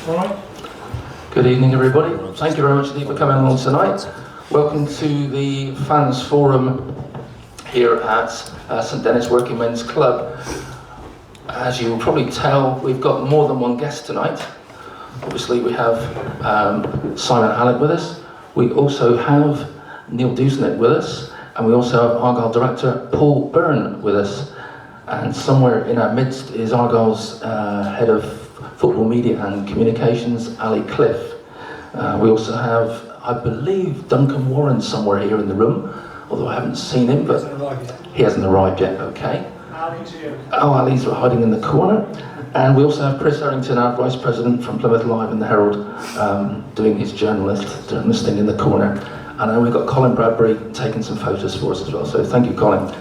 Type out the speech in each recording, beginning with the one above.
All right. Good evening, everybody. Thank you very much indeed for coming along tonight. Welcome to the Fans Forum here at St Dennis Working Men's Club. As you will probably tell, we've got more than one guest tonight. Obviously, we have Simon Hallett with us. We also have Neil Dewsnip with us, and we also have Argyle director Paul Berne with us. And somewhere in our midst is Argyle's head of football media and communications, Ali Cliff. We also have, I believe, Duncan Warren somewhere here in the room, although I haven't seen him, but he hasn't arrived yet, okay. Ali's here. Oh, Ali's hiding in the corner. And we also have Chris Errington, our Vice President from Plymouth Live and the Herald, doing his journalisting in the corner. And then we've got Colin Bradbury taking some photos for us as well, so thank you, Colin.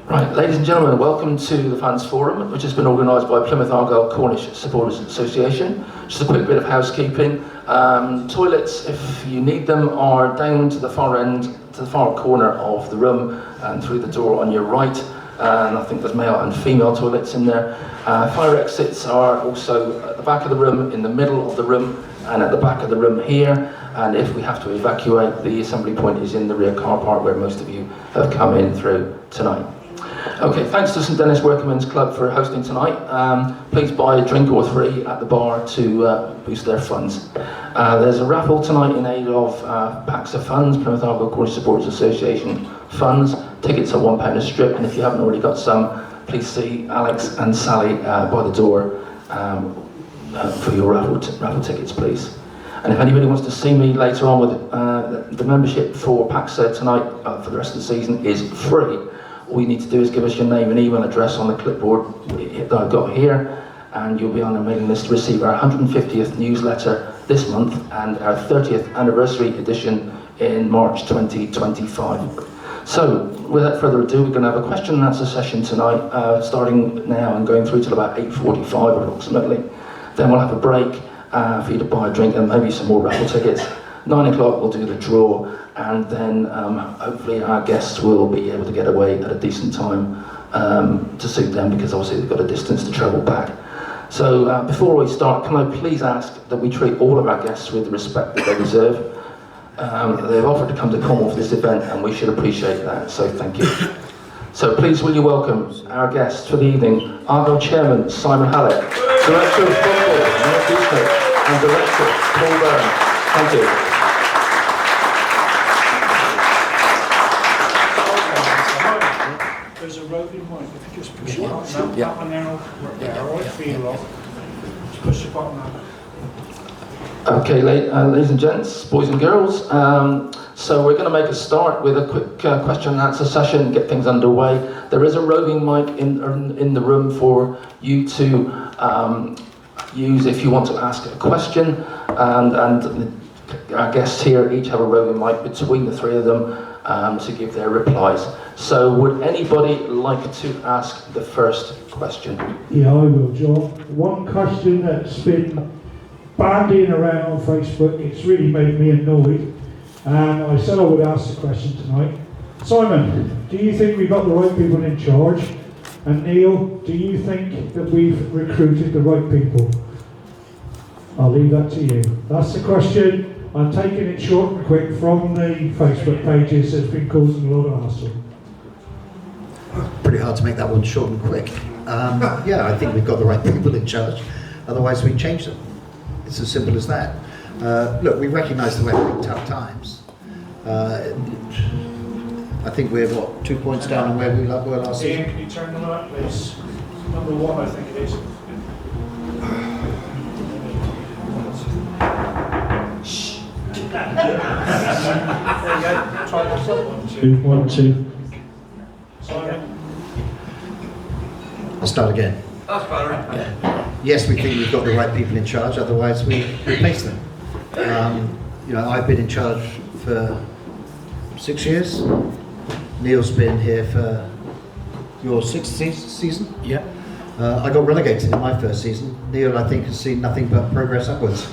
Right, ladies and gentlemen, welcome to the Fans Forum, which has been organised by Plymouth Argyle Cornish Supporters Association. Just a quick bit of housekeeping. Toilets, if you need them, are down to the far end, to the far corner of the room and through the door on your right. And I think there's male and female toilets in there. Fire exits are also at the back of the room, in the middle of the room, and at the back of the room here. And if we have to evacuate, the assembly point is in the rear car park where most of you have come in through tonight. Okay, thanks to St Dennis Working Men's Club for hosting tonight. Please buy a drink or three at the bar to boost their funds. There's a raffle tonight in aid of PACSA funds, Plymouth Argyle Cornish Supporters Association funds. Tickets are £1 a strip, and if you haven't already got some, please see Alex and Sally by the door for your raffle tickets, please. And if anybody wants to see me later on with the membership for PACSA tonight for the rest of the season is free. All you need to do is give us your name and email address on the clipboard that I've got here, and you'll be on the mailing list to receive our 150th newsletter this month and our 30th anniversary edition in March 2025. So, without further ado, we're going to have a question and answer session tonight, starting now and going through till about 8:45 approximately. Then we'll have a break for you to buy a drink and maybe some more raffle tickets. 9 o'clock we'll do the draw, and then hopefully our guests will be able to get away at a decent time to suit them, because obviously they've got a distance to travel back. So before we start, can I please ask that we treat all of our guests with the respect that they deserve. They've offered to come to Cornwall for this event, and we should appreciate that, so thank you. So please will you welcome our guests for the evening, Argyle Chairman Simon Hallett, Director of Football Neil Dewsnip, and Director Paul Berne. Thank you. There's a roving mic. If you just push the button that one now, right, feel off. Just push the button out. Okay, ladies and gents, boys and girls, so we're going to make a start with a quick question and answer session, get things underway. There is a roving mic in the room for you to use if you want to ask a question, and our guests here each have a roving mic between the three of them to give their replies. So would anybody like to ask the first question? Yeah, I will, John. One question that's been bandying around on Facebook, it's really made me annoyed, and I said I would ask the question tonight. Simon, do you think we've got the right people in charge? And Neil, do you think that we've recruited the right people? I'll leave that to you. That's the question. I'm taking it short and quick from the Facebook pages that's been causing a lot of hassle. Pretty hard to make that one short and quick. Yeah, I think we've got the right people in charge, otherwise we change them. It's as simple as that. Look, we recognise that we're having tough times. I think we're, 2 points down on where we were last season? Ian, can you turn them up, please? Number 1, I think it is. There you go. Try that one. 2, 1, 2. Simon. I'll start again. That's better. Yeah. Yes, we think we've got the right people in charge, otherwise we replace them. I've been in charge for 6 years. Neil's been here for your 6th season? Yeah. I got relegated in my first season. Neil, I think, has seen nothing but progress upwards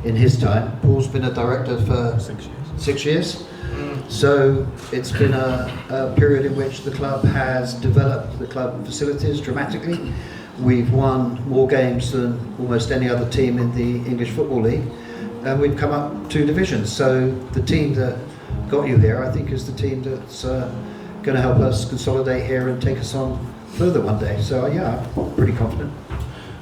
in his time. Paul's been a director for 6 years. So it's been a period in which the club has developed the club facilities dramatically. We've won more games than almost any other team in the English Football League, and we've come up 2 divisions. So the team that got you here, I think, is the team that's going to help us consolidate here and take us on further one day. So yeah, I'm pretty confident.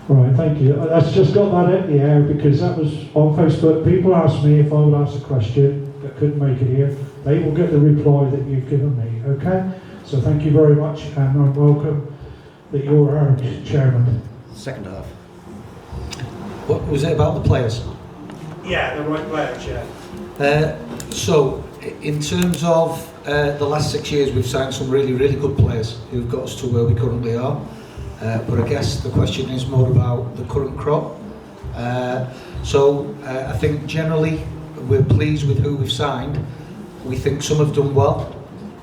Right, thank you. That's just got that in the air because that was on Facebook. People asked me if I would ask a question that couldn't make it here. They will get the reply that you've given me, okay? So thank you very much, and I'm welcome that you're our chairman. Second half. What was it about the players? Yeah, the right players, yeah. So, in terms of the last 6 years, we've signed some really, really good players who've got us to where we currently are. But I guess the question is more about the current crop. I think generally we're pleased with who we've signed. We think some have done well,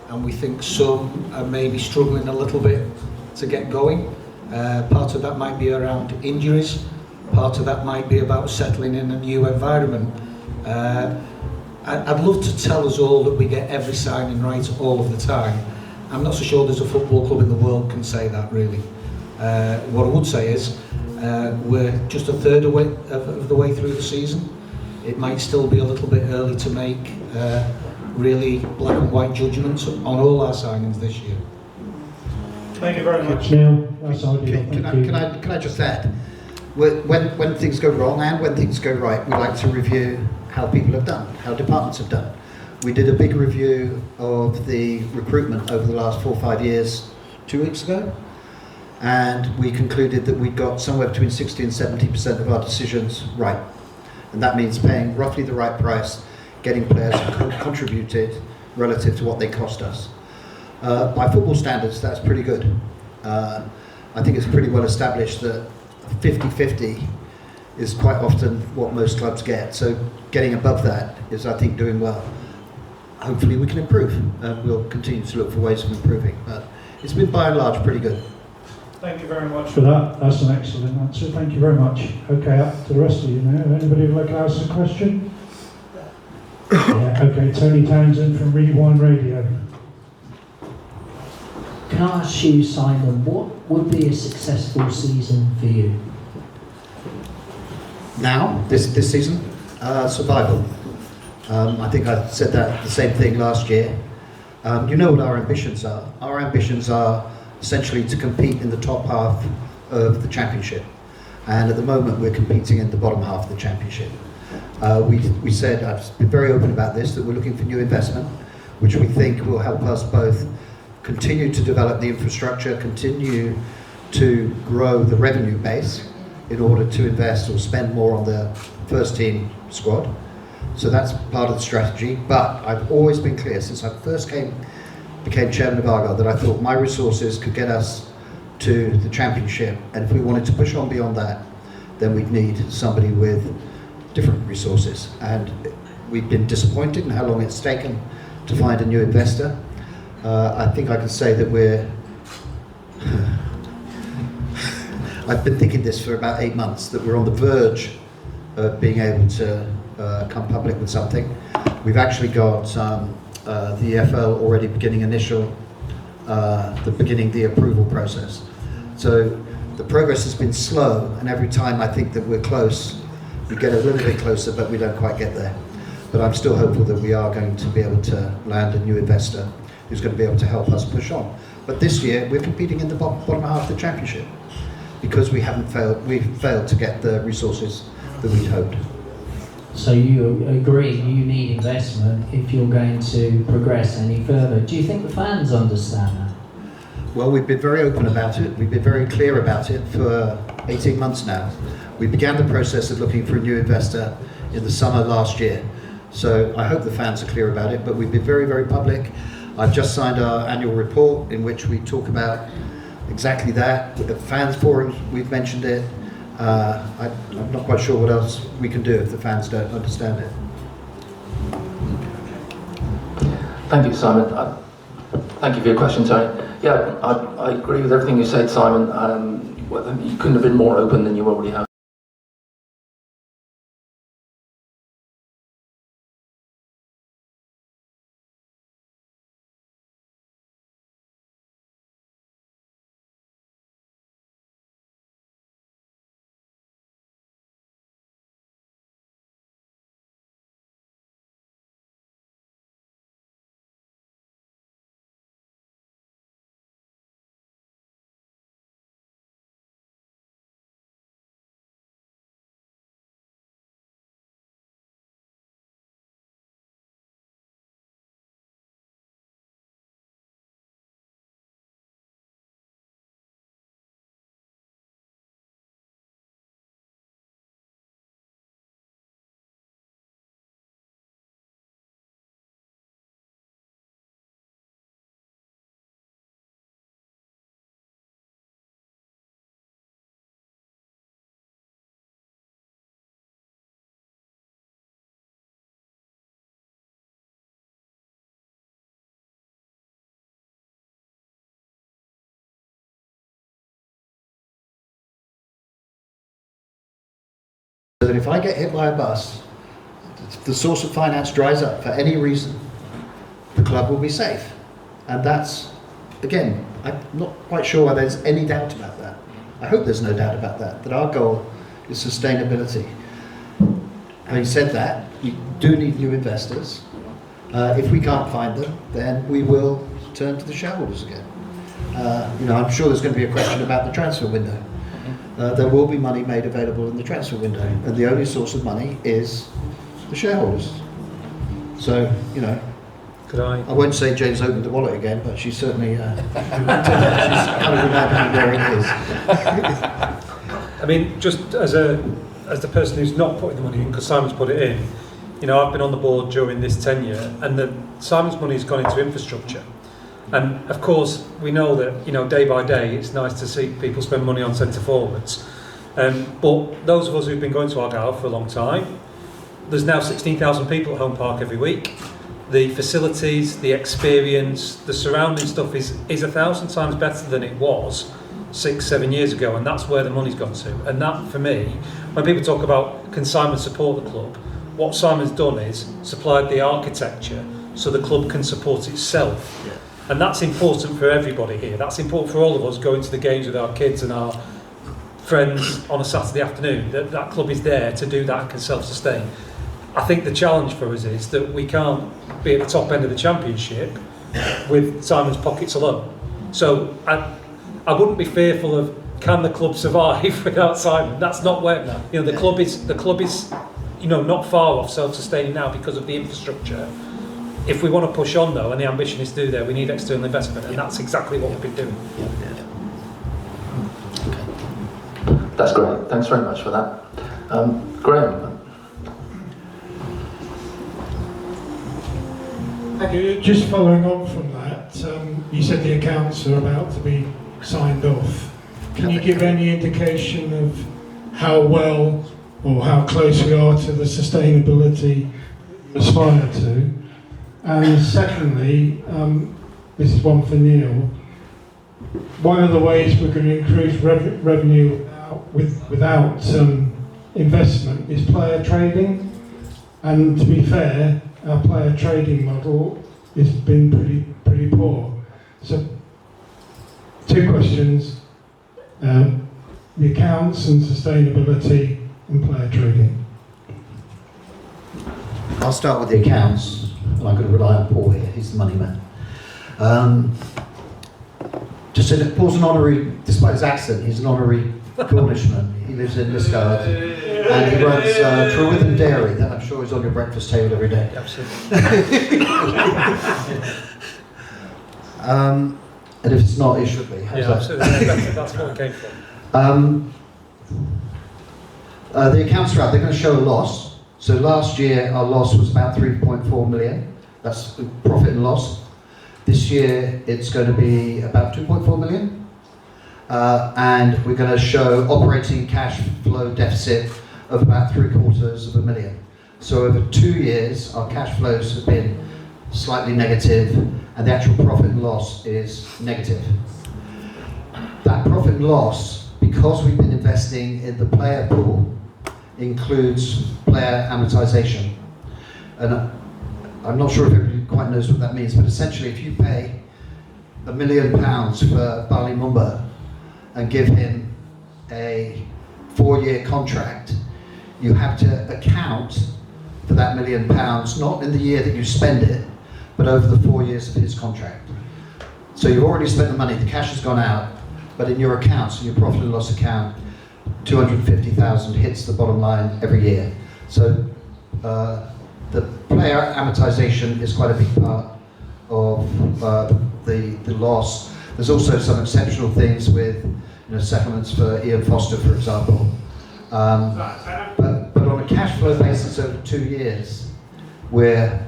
and we think some are maybe struggling a little bit to get going. Part of that might be around injuries. Part of that might be about settling in a new environment. I'd love to tell us all that we get every signing right all of the time. I'm not so sure there's a football club in the world can say that, really. What I would say is we're just a third of the way through the season. It might still be a little bit early to make really black and white judgments on all our signings this year. Thank you very much. Neil, that's ideal. Can I just add, when things go wrong and when things go right, we like to review how people have done, how departments have done. We did a big review of the recruitment over the last 4 or 5 years 2 weeks ago, and we concluded that we'd got somewhere between 60 and 70% of our decisions right. And that means paying roughly the right price, getting players who contributed relative to what they cost us. By football standards, that's pretty good. I think it's pretty well established that 50-50 is quite often what most clubs get. So getting above that is, I think, doing well. Hopefully we can improve. We'll continue to look for ways of improving. But it's been, by and large, pretty good. Thank you very much For that, that's an excellent answer. Thank you very much. Okay, up to the rest of you now. Anybody would like to ask a question? Yeah, okay, Tony Townsend from Rewind Radio. Can I ask you, Simon, what would be a successful season for you? Now, this season, survival. I think I said that the same thing last year. You know what our ambitions are. Our ambitions are essentially to compete in the top half of the championship. And at the moment we're competing in the bottom half of the championship. We said, I've been very open about this, that we're looking for new investment, which we think will help us both continue to develop the infrastructure, continue to grow the revenue base in order to invest or spend more on the first team squad. So that's part of the strategy. But I've always been clear since I first became chairman of Argyle that I thought my resources could get us to the championship, and if we wanted to push on beyond that, then we'd need somebody with different resources. And we've been disappointed in how long it's taken to find a new investor. I think I can say that I've been thinking this for about 8 months, that we're on the verge of being able to come public with something. We've actually got the EFL already beginning the approval process. So the progress has been slow, and every time I think that we're close, we get a little bit closer, but we don't quite get there. But I'm still hopeful that we are going to be able to land a new investor who's going to be able to help us push on. But this year we're competing in the bottom half of the championship because we've failed to get the resources that we'd hoped. So you agree you need investment if you're going to progress any further. Do you think the fans understand that? Well, we've been very open about it. We've been very clear about it for 18 months now. We began the process of looking for a new investor in the summer last year. So I hope the fans are clear about it, but we've been very, very public. I've just signed our annual report in which we talk about exactly that. With the fans forums, we've mentioned it. I'm not quite sure what else we can do if the fans don't understand it. Thank you, Simon. Thank you for your question, Tony. Yeah, I agree with everything you said, Simon. You couldn't have been more open than you already have. So that if I get hit by a bus, the source of finance dries up for any reason, the club will be safe. And that's, again, I'm not quite sure why there's any doubt about that. I hope there's no doubt about that our goal is sustainability. Having said that, you do need new investors. If we can't find them, then we will turn to the shareholders again. I'm sure there's going to be a question about the transfer window. There will be money made available in the transfer window, and the only source of money is the shareholders. So, Could I won't say Jane's opened the wallet again, but she's certainly she's kind of reminded me where it is. I mean, just as the person who's not putting the money in, because Simon's put it in, I've been on the board during this tenure, and Simon's money's gone into infrastructure. And of course, we know that, day by day, it's nice to see people spend money on centre forwards. But those of us who've been going to Argyle for a long time, there's now 16,000 people at Home Park every week. The facilities, the experience, the surrounding stuff is 1,000 times better than it was 6-7 years ago, and that's where the money's gone to. And that, for me, when people talk about can Simon support the club, what Simon's done is supplied the architecture so the club can support itself. Yeah. And that's important for everybody here. That's important for all of us going to the games with our kids and our friends on a Saturday afternoon. That club is there to do that and can self-sustain. I think the challenge for us is that we can't be at the top end of the championship with Simon's pockets alone. So I wouldn't be fearful of can the club survive without Simon. That's not where the club is not far off self-sustaining now because of the infrastructure. If we want to push on though, and the ambition is to do there, we need external investment, and that's exactly what we've been doing. That's great. Thanks very much for that. Graham. Thank you. Just following on from that, you said the accounts are about to be signed off. Can you give any indication of how well or how close we are to the sustainability you aspire to? And secondly, this is one for Neil. One of the ways we're going to increase revenue without investment is player trading. And to be fair, our player trading model has been pretty poor. So, two questions: the accounts and sustainability and player trading. I'll start with the accounts. And I'm going to rely on Paul here, he's the money man. Just so that Paul's an honorary, despite his accent, he's an honorary Cornishman. He lives in Liscard, and he runs Trewithen Dairy, that I'm sure is on your breakfast table every day. Absolutely. And if it's not, it should be. Absolutely. That's what we came from. The accounts are out, they're going to show a loss. So last year our loss was about 3.4 million. That's profit and loss. This year it's going to be about 2.4 million. And we're going to show operating cash flow deficit of about 750,000. So over 2 years our cash flows have been slightly negative, and the actual profit and loss is negative. That profit and loss, because we've been investing in the player pool, includes player amortization. And I'm not sure if everybody quite knows what that means, but essentially if you pay £1 million for Bali Mumba and give him a 4-year contract, you have to account for that £1 million, not in the year that you spend it, but over the 4 years of his contract. So you've already spent the money, the cash has gone out, but in your accounts, in your profit and loss account, 250,000 hits the bottom line every year. So the player amortization is quite a big part of the loss. There's also some exceptional things with settlements for Ian Foster, for example. But on a cash flow basis over 2 years, we're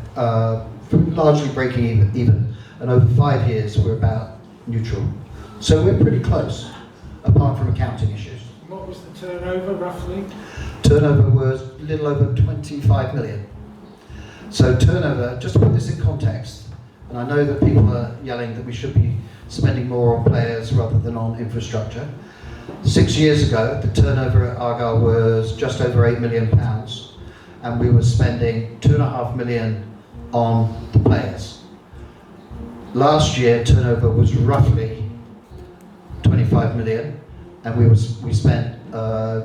largely breaking even, and over 5 years we're about neutral. So we're pretty close, apart from accounting issues. What was the turnover roughly? Turnover was a little over 25 million. So turnover, just to put this in context, and I know that people are yelling that we should be spending more on players rather than on infrastructure. 6 years ago, the turnover at Argyle was just over £8 million, and we were spending £2.5 million on the players. Last year, turnover was roughly 25 million, and we spent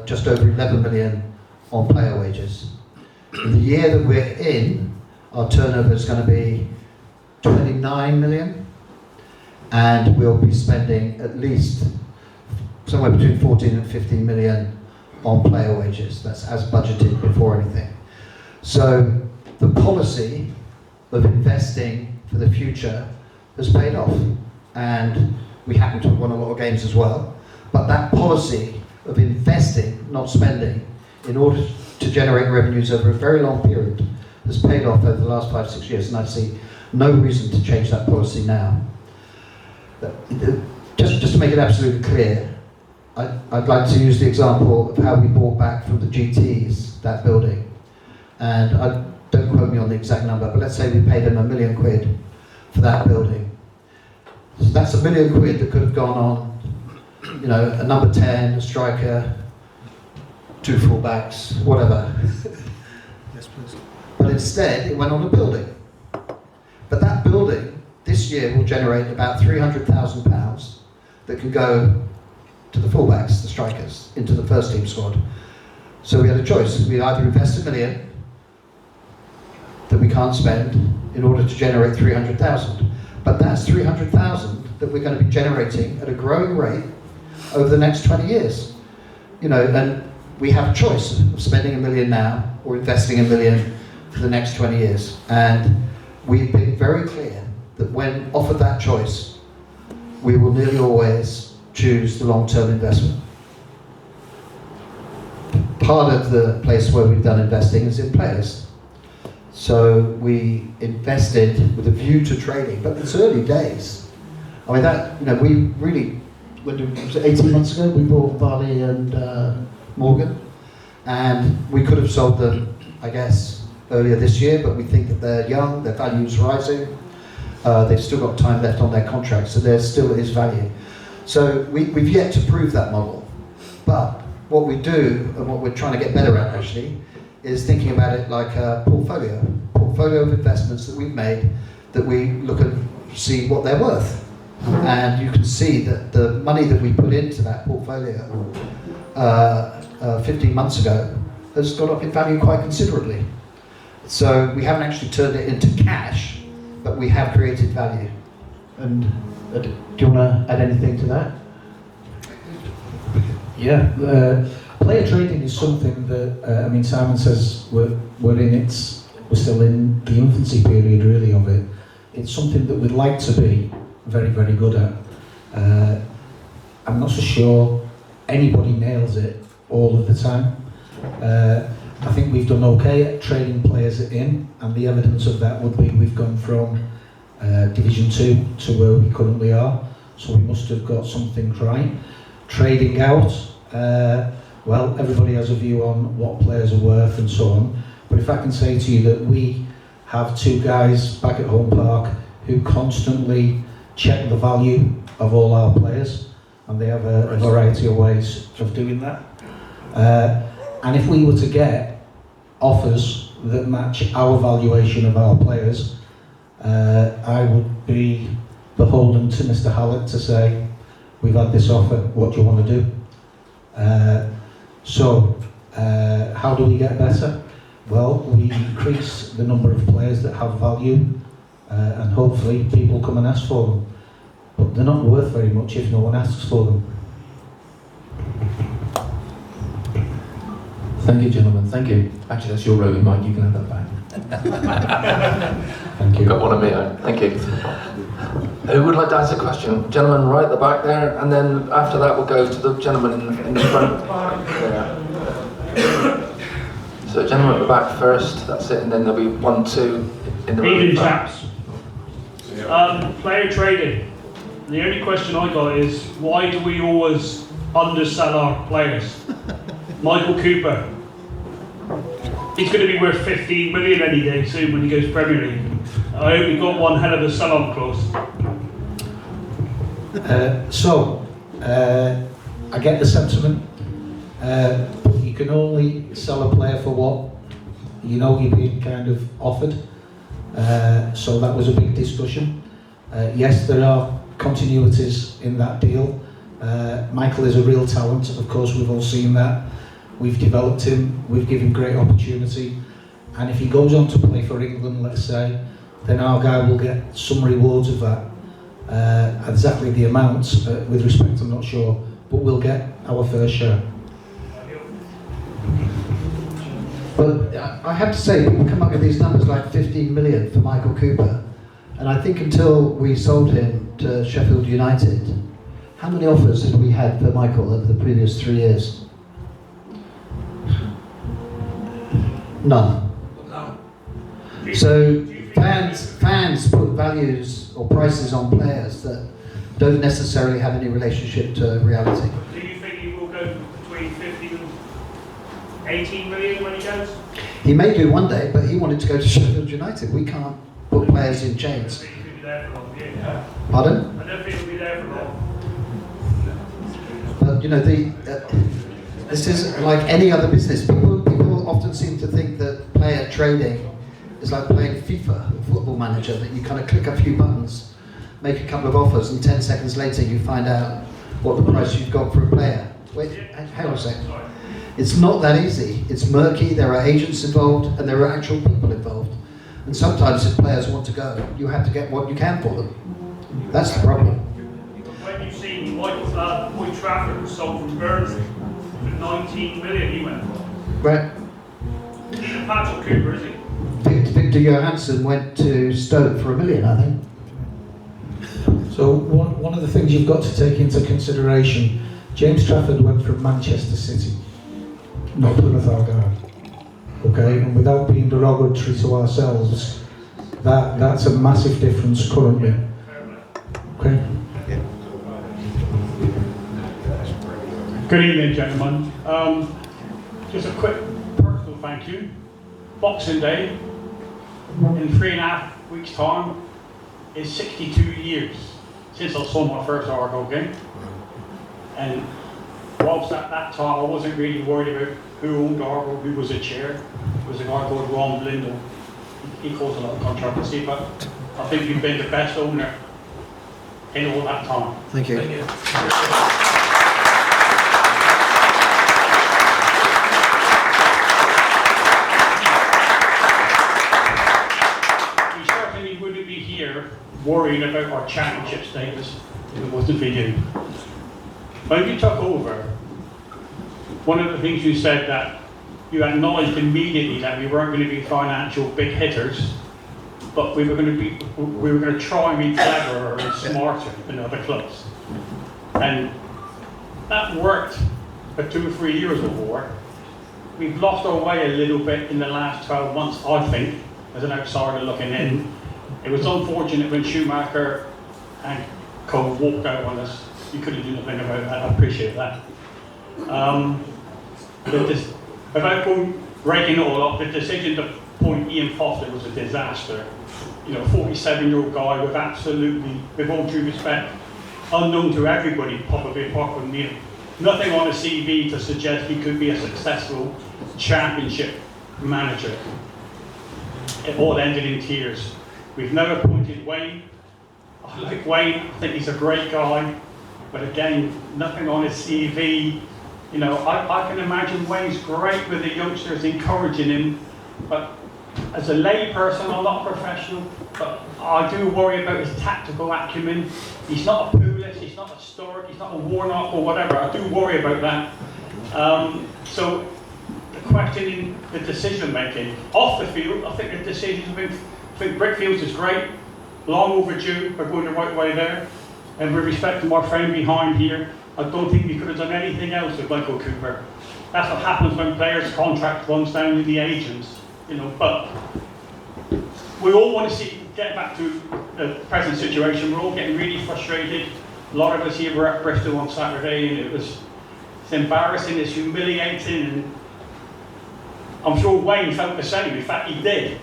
just over 11 million on player wages. In the year that we're in, our turnover is going to be 29 million, and we'll be spending at least somewhere between 14 and 15 million on player wages. That's as budgeted before anything. So the policy of investing for the future has paid off, and we happen to have won a lot of games as well. But that policy of investing, not spending, in order to generate revenues over a very long period has paid off over the last 5-6 years, and I see no reason to change that policy now. Just to make it absolutely clear, I'd like to use the example of how we bought back from the GTs that building. And don't quote me on the exact number, but let's say we paid them £1 million for that building. So that's £1 million that could have gone on, you know, a number 10, a striker, 2 fullbacks, whatever. Yes, please. But instead, it went on a building. But that building, this year, will generate about £300,000 that can go to the fullbacks, the strikers, into the first team squad. So we had a choice. We either invest £1 million that we can't spend in order to generate 300,000. But that's 300,000 that we're going to be generating at a growing rate over the next 20 years. You know, and we have a choice of spending £1 million now or investing £1 million for the next 20 years. And we've been very clear that when offered that choice, we will nearly always choose the long-term investment. Part of the place where we've done investing is in players. So we invested with a view to trading, but it's early days. I mean, that, you know, we really, was it 18 months ago, we bought Varley and Morgan, and we could have sold them, I guess, earlier this year, but we think that they're young, their value's rising, they've still got time left on their contract, so there still is value. So we've yet to prove that model, but what we do, and what we're trying to get better at actually, is thinking about it like a portfolio of investments that we've made, that we look and see what they're worth. And you can see that the money that we put into that portfolio 15 months ago has gone up in value quite considerably. So we haven't actually turned it into cash, but we have created value. And do you want to add anything to that? Yeah, player trading is something that, I mean, Simon says we're still in the infancy period really of it. It's something that we'd like to be very, very good at. I'm not so sure anybody nails it all of the time. I think we've done okay at trading players in, and the evidence of that would be we've gone from Division 2 to where we currently are, so we must have got something right. Trading out, well, everybody has a view on what players are worth and so on, but if I can say to you that we have 2 guys back at Home Park who constantly check the value of all our players, and they have a variety of ways of doing that. And if we were to get offers that match our valuation of our players, I would be beholden to Mr. Hallett to say, we've had this offer, what do you want to do? So, how do we get better? Well, we increase the number of players that have value, and hopefully people come and ask for them. But they're not worth very much if no one asks for them. Thank you, gentlemen. Thank you. Actually, that's your roving mic. You can have that back. Thank you. Got one of me. Thank you. Who would like to ask a question? Gentleman right at the back there, and then after that we'll go to the gentleman in the front. There. So gentleman at the back first. That's it, and then there'll be 1, 2 in the room. Evening, chaps. Player trading. The only question I got is, why do we always undersell our players? Michael Cooper. He's going to be worth 15 million any day soon when he goes Premier League. I hope he got one hell of a sell-on clause. I get the sentiment, but you can only sell a player for what you know you're being kind of offered. So that was a big discussion. Yes, there are continuities in that deal. Michael is a real talent, of course we've all seen that. We've developed him, we've given him great opportunity, and if he goes on to play for England, let's say, then Argyle will get some rewards of that. Exactly the amounts, with respect, I'm not sure, but we'll get our fair share. But I have to say, people come up with these numbers like 15 million for Michael Cooper, and I think until we sold him to Sheffield United, how many offers had we had for Michael over the previous 3 years? None. So fans put values or prices on players that don't necessarily have any relationship to reality. Do you think he will go between 50 and 18 million when he goes? He may do one day, but he wanted to go to Sheffield United. We can't put players in chains. I don't think he'll be there for long. Yeah. Pardon? I don't think he'll be there for long. But you know, this is like any other business. People often seem to think that player trading is like playing FIFA, Football Manager, that you kind of click a few buttons, make a couple of offers, and 10 seconds later you find out what the price you've got for a player. Wait, hang on a second. It's not that easy. It's murky. There are agents involved, and there are actual people involved. And sometimes if players want to go, you have to get what you can for them. That's the problem. When you see Michael Boyd Trafford was sold from Berne for 19 million, he went for. Right. He's a Patrick Cooper, is he? Victor Johansson went to Stoke for $1 million, I think. So one of the things you've got to take into consideration, James Trafford went from Manchester City, not Plymouth Argyle. Okay, and without being derogatory to ourselves, that's a massive difference currently. Okay. Good evening, gentlemen. Just a quick personal thank you. Boxing Day, in 3.5 weeks' time, is 62 years since I saw my first Argyle game. And whilst at that time I wasn't really worried about who owned Argyle, who was a chair, it was a guy called Ron Blindle. He caused a lot of controversy, but I think you've been the best owner in all that time. Thank you. Thank you. Worrying about our championship status if it wasn't for you. When you took over, one of the things you said that you acknowledged immediately that we weren't going to be financial big hitters, but we were going to try and be cleverer and smarter than other clubs. And that worked for 2 or 3 years or more. We've lost our way a little bit in the last 12 months, I think, as an outsider looking in. It was unfortunate when Schumacher and Cole walked out on us. You couldn't do nothing about that. I appreciate that. About breaking it all up, the decision to appoint Ian Foster was a disaster. You know, 47-year-old guy with absolutely, with all due respect, unknown to everybody, probably apart from me. Nothing on a CV to suggest he could be a successful championship manager. It all ended in tears. We've now appointed Wayne. I like Wayne, I think he's a great guy, but again, nothing on his CV. You know, I can imagine Wayne's great with the youngsters, encouraging him, but as a lay person, I'm not a professional, but I do worry about his tactical acumen. He's not a Pulis, he's not a Sturrock, he's not a Warnock or whatever. I do worry about that. So the questioning the decision making off the field, I think the decisions have been. I think Brickfields is great, long overdue, we're going the right way there. And with respect to my friend behind here, I don't think we could have done anything else with Michael Cooper. That's what happens when players' contract runs down to the agents, you know. But we all want to get back to the present situation. We're all getting really frustrated. A lot of us here were at Bristol on Saturday, and it's embarrassing, it's humiliating, and I'm sure Wayne felt the same. In fact, he did.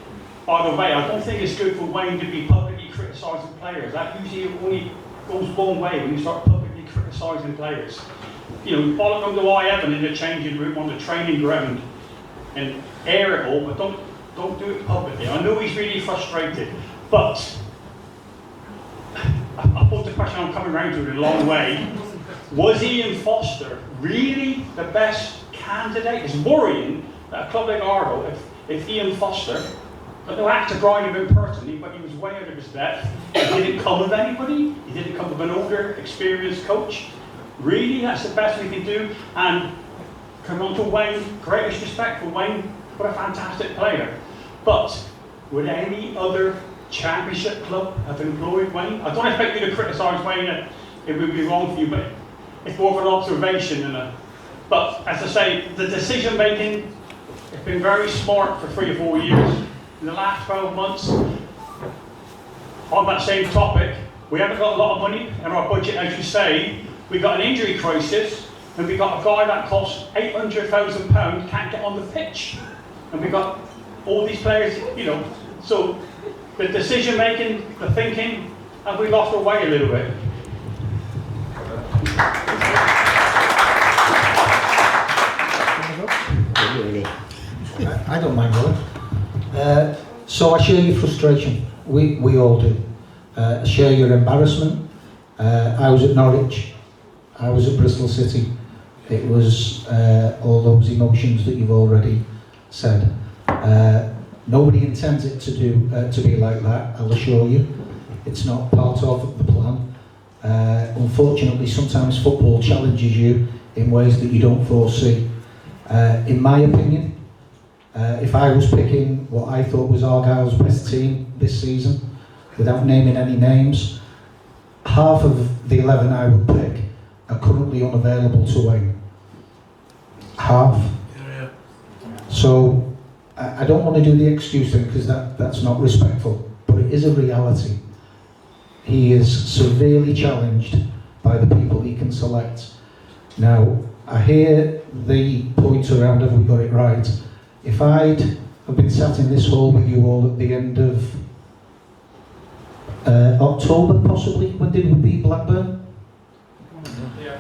By the way, I don't think it's good for Wayne to be publicly criticising players. That usually only goes one way when you start publicly criticising players. you know, bollock them to Evan in the changing room on the training ground and air it all, but don't do it publicly. I know he's really frustrated, but I thought the question I'm coming around to in a long way. Was Ian Foster really the best candidate? It's worrying that a club like Argyle, if Ian Foster, I don't have to grind him in personally, but he was way out of his depth. He didn't come with anybody. He didn't come with an older, experienced coach. Really, that's the best we can do. And come on to Wayne, greatest respect for Wayne, what a fantastic player. But would any other championship club have employed Wayne? I don't expect you to criticise Wayne, it would be wrong for you, but it's more of an observation. But as I say, the decision making has been very smart for 3 or 4 years. In the last 12 months, on that same topic, we haven't got a lot of money in our budget, as you say. We've got an injury crisis, and we've got a guy that costs £800,000 can't get on the pitch. And we've got all these players, you know, so the decision making, the thinking, have we lost our way a little bit? I don't mind going. So I share your frustration. We all do. I share your embarrassment. I was at Norwich. I was at Bristol City. It was all those emotions that you've already said. Nobody intends it to be like that, I'll assure you. It's not part of the plan. Unfortunately, sometimes football challenges you in ways that you don't foresee. In my opinion, if I was picking what I thought was Argyle's best team this season, without naming any names, half of the 11 I would pick are currently unavailable to Wayne. Half. So I don't want to do the excuse thing because that's not respectful, but it is a reality. He is severely challenged by the people he can select. Now, I hear the point around have we got it right. If I'd have been sat in this hall with you all at the end of October, possibly, when did we beat Blackburn? Yeah.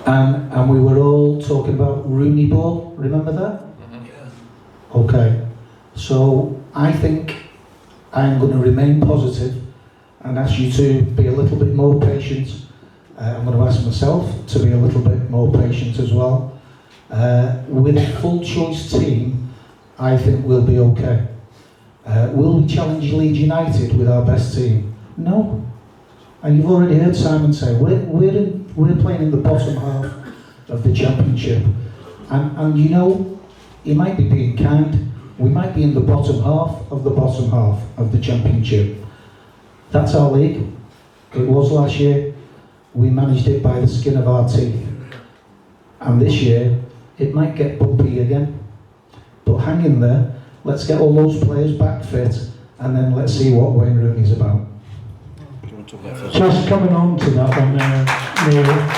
And we were all talking about Rooney Ball, remember that? Okay, so I think I'm going to remain positive and ask you to be a little bit more patient. I'm going to ask myself to be a little bit more patient as well. With a full choice team, I think we'll be okay. Will we challenge Leeds United with our best team? No. And you've already heard Simon say, we're playing in the bottom half of the championship. And you know, he might be being kind. We might be in the bottom half of the championship. That's our league. It was last year. We managed it by the skin of our teeth. And this year, it might get bumpy again. But hang in there. Let's get all those players back fit, and then let's see what Wayne Rooney's about. Just coming on to that one there, Neil.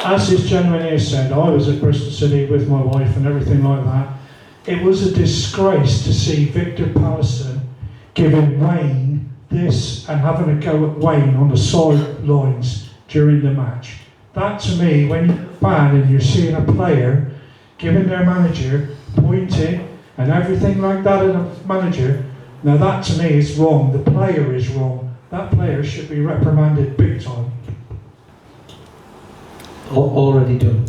As this gentleman here said, I was at Bristol City with my wife and everything like that. It was a disgrace to see Victor Pallison giving Wayne this and having a go at Wayne on the sidelines during the match. That to me, when you're a fan and you're seeing a player giving their manager pointing and everything like that in a manager, now that to me is wrong. The player is wrong. That player should be reprimanded big time. Already done.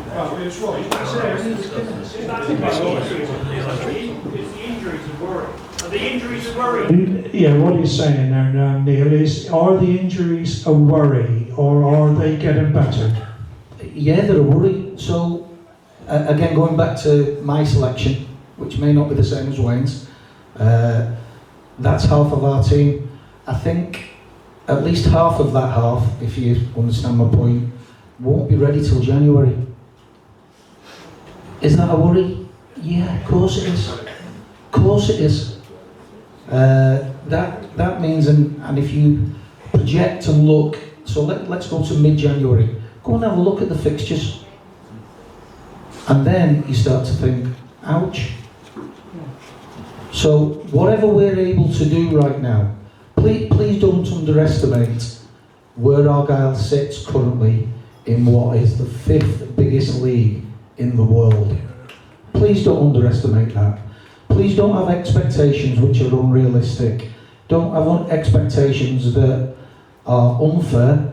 Well, it's right. It's the injuries that worry. Are the injuries a worry? Yeah, what he's saying there now, Neil, is are the injuries a worry or are they getting better? Yeah, they're a worry. So, again, going back to my selection, which may not be the same as Wayne's, that's half of our team. I think at least half of that half, if you understand my point, won't be ready till January. Is that a worry? Yeah, of course it is. Of course it is. That means, and if you project and look, so let's go to mid-January. Go and have a look at the fixtures. And then you start to think, ouch. So whatever we're able to do right now, please don't underestimate where Argyle sits currently in what is the 5th biggest league in the world. Please don't underestimate that. Please don't have expectations which are unrealistic. Don't have expectations that are unfair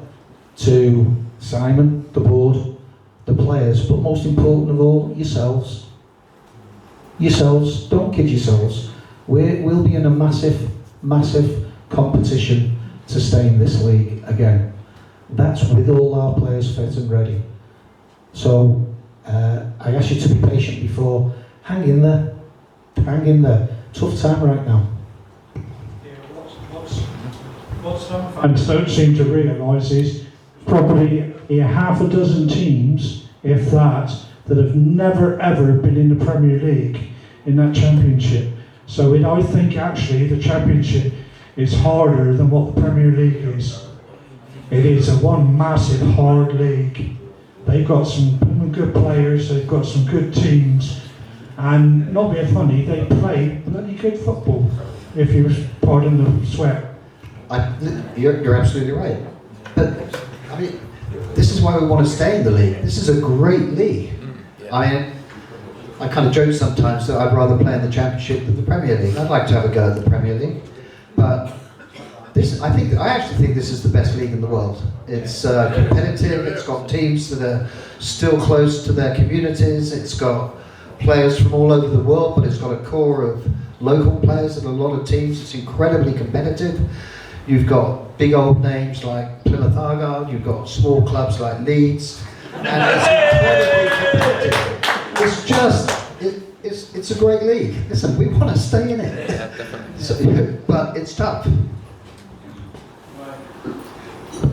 to Simon, the board, the players, but most important of all, yourselves. Yourselves, don't kid yourselves. We'll be in a massive, massive competition to stay in this league again. That's with all our players fit and ready. So I ask you to be patient before. Hang in there. Hang in there. Tough time right now. What some fans don't seem to realise is probably half a dozen teams, if that have never ever been in the Premier League in that championship. So I think actually the championship is harder than what the Premier League is. It is a one massive hard league. They've got some good players, they've got some good teams, and not being funny, they play bloody good football, if you pardon the swear. You're absolutely right. But, I mean, this is why we want to stay in the league. This is a great league. I mean, I kind of joke sometimes that I'd rather play in the Championship than the Premier League. I'd like to have a go at the Premier League. But I actually think this is the best league in the world. It's competitive, it's got teams that are still close to their communities, it's got players from all over the world, but it's got a core of local players and a lot of teams. It's incredibly competitive. You've got big old names like Plymouth Argyle, you've got small clubs like Leeds, and it's incredibly competitive. It's just, it's a great league. Listen, we want to stay in it. Yeah, definitely. So, but it's tough.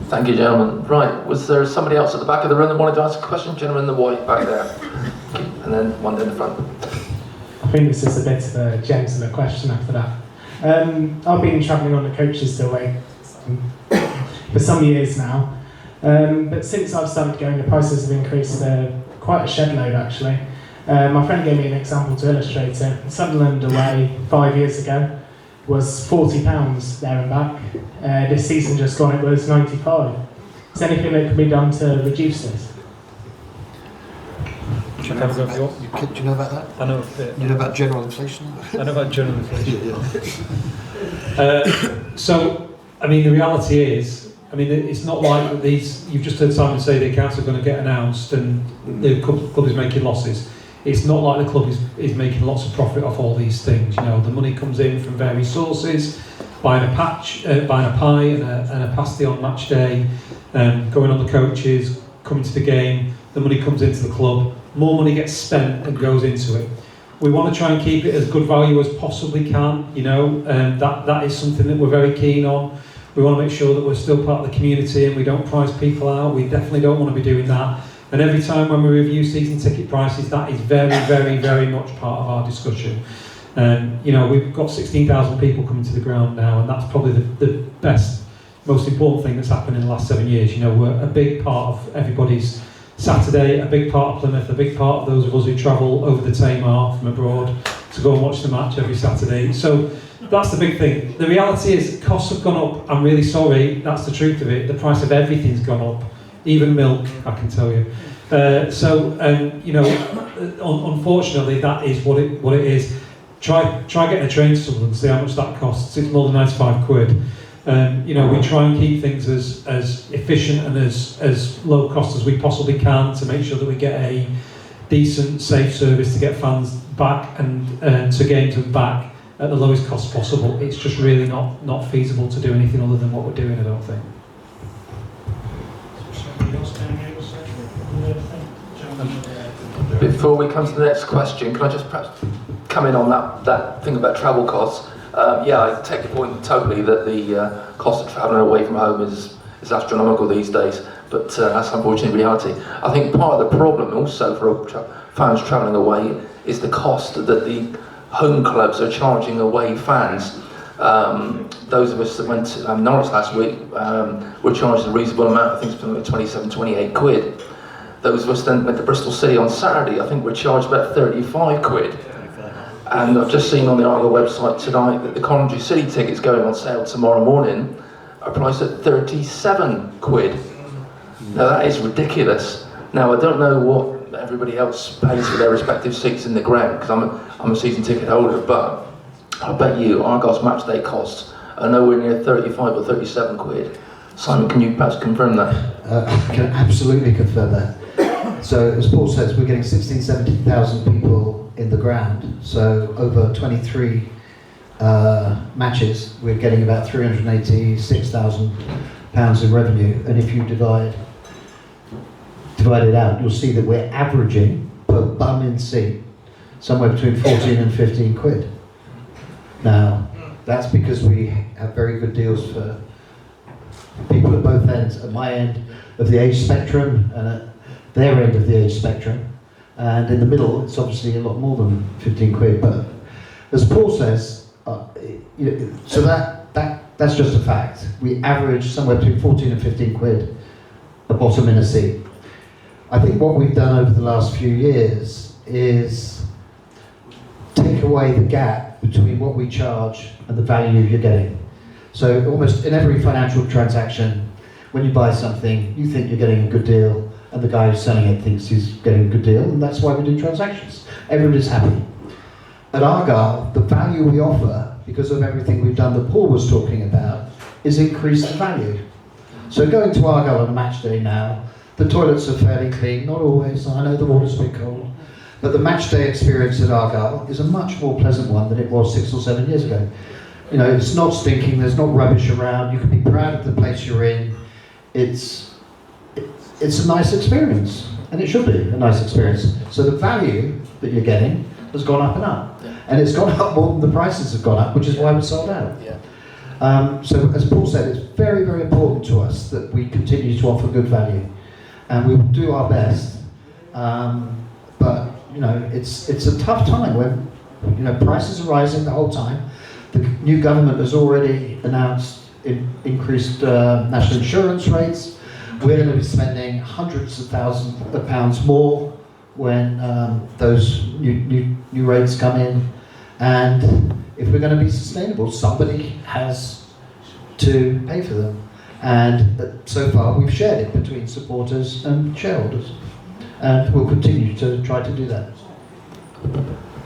Thank you, gentlemen. Right, was there somebody else at the back of the room that wanted to ask a question? Gentleman in the white back there. And then one in the front. I think this is a bit of a gentler question after that. I've been travelling on the coaches the way for some years now, but since I've started going, the prices have increased quite a shed load actually. My friend gave me an example to illustrate it. Sunderland away 5 years ago was £40 there and back. This season just gone it was 95. Is there anything that can be done to reduce this? Do you know about that? I know. You know about general inflation? I know about general inflation. So, I mean, the reality is, I mean, it's not like these. You've just heard Simon say the accounts are going to get announced and the club is making losses. It's not like the club is making lots of profit off all these things. You know, the money comes in from various sources, buying a pie and a pasty on match day, going on the coaches, coming to the game. The money comes into the club. More money gets spent and goes into it. We want to try and keep it as good value as possibly can. You know, that is something that we're very keen on. We want to make sure that we're still part of the community and we don't price people out. We definitely don't want to be doing that. And every time when we review season ticket prices, that is very, very, very much part of our discussion. You know, we've got 16,000 people coming to the ground now, and that's probably the best, most important thing that's happened in the last 7 years. You know, we're a big part of everybody's Saturday, a big part of Plymouth, a big part of those of us who travel over the Tamar from abroad to go and watch the match every Saturday. So that's the big thing. The reality is costs have gone up. I'm really sorry, that's the truth of it. The price of everything's gone up, even milk, I can tell you. You know, unfortunately, that is what it is. Try getting a train to Sunderland, see how much that costs. It's more than 95 quid. You know, we try and keep things as efficient and as low cost as we possibly can to make sure that we get a decent, safe service to get fans back and to games and back at the lowest cost possible. It's just really not feasible to do anything other than what we're doing, I don't think. Before we come to the next question, can I just perhaps come in on that thing about travel costs? Yeah, I take the point totally that the cost of travelling away from home is astronomical these days, but that's unfortunately reality. I think part of the problem also for fans travelling away is the cost that the home clubs are charging away fans. Those of us that went to Norwich last week were charged a reasonable amount, I think it's like 27, 28 quid. Those of us then went to Bristol City on Saturday, I think were charged about 35 quid. And I've just seen on the Argyle website tonight that the Cornish City tickets going on sale tomorrow morning are priced at 37 quid. Now that is ridiculous. Now I don't know what everybody else pays for their respective seats in the ground, because I'm a season ticket holder, but I bet you Argyle's match day costs are nowhere near 35 or 37 quid. Simon, can you perhaps confirm that? I can absolutely confirm that. So as Paul says, we're getting 16,000, 17,000 people in the ground. So over 23 matches, we're getting about £386,000 in revenue. And if you divide it out, you'll see that we're averaging per bum in seat somewhere between 14 and 15 quid. Now, that's because we have very good deals for people at both ends, at my end of the age spectrum and at their end of the age spectrum. And in the middle, it's obviously a lot more than 15 quid. But as Paul says, so that's just a fact. We average somewhere between 14 and 15 quid a bottom in a seat. I think what we've done over the last few years is take away the gap between what we charge and the value you're getting. So almost in every financial transaction, when you buy something, you think you're getting a good deal, and the guy who's selling it thinks he's getting a good deal, and that's why we do transactions. Everybody's happy. At Argyle, the value we offer, because of everything we've done that Paul was talking about, is increased value. So going to Argyle on a match day now, the toilets are fairly clean, not always, I know the water's a bit cold, but the match day experience at Argyle is a much more pleasant one than it was 6 or 7 years ago. You know, it's not stinking, there's not rubbish around, you can be proud of the place you're in. It's a nice experience, and it should be a nice experience. So the value that you're getting has gone up and up. Yeah. And it's gone up more than the prices have gone up, which is why we're sold out. Yeah. So as Paul said, it's very, very important to us that we continue to offer good value. And we will do our best. But, you know, it's a tough time when, you know, prices are rising the whole time. The new government has already announced increased national insurance rates. We're going to be spending hundreds of thousands of pounds more when those new rates come in. And if we're going to be sustainable, somebody has to pay for them. And so far we've shared it between supporters and shareholders. And we'll continue to try to do that.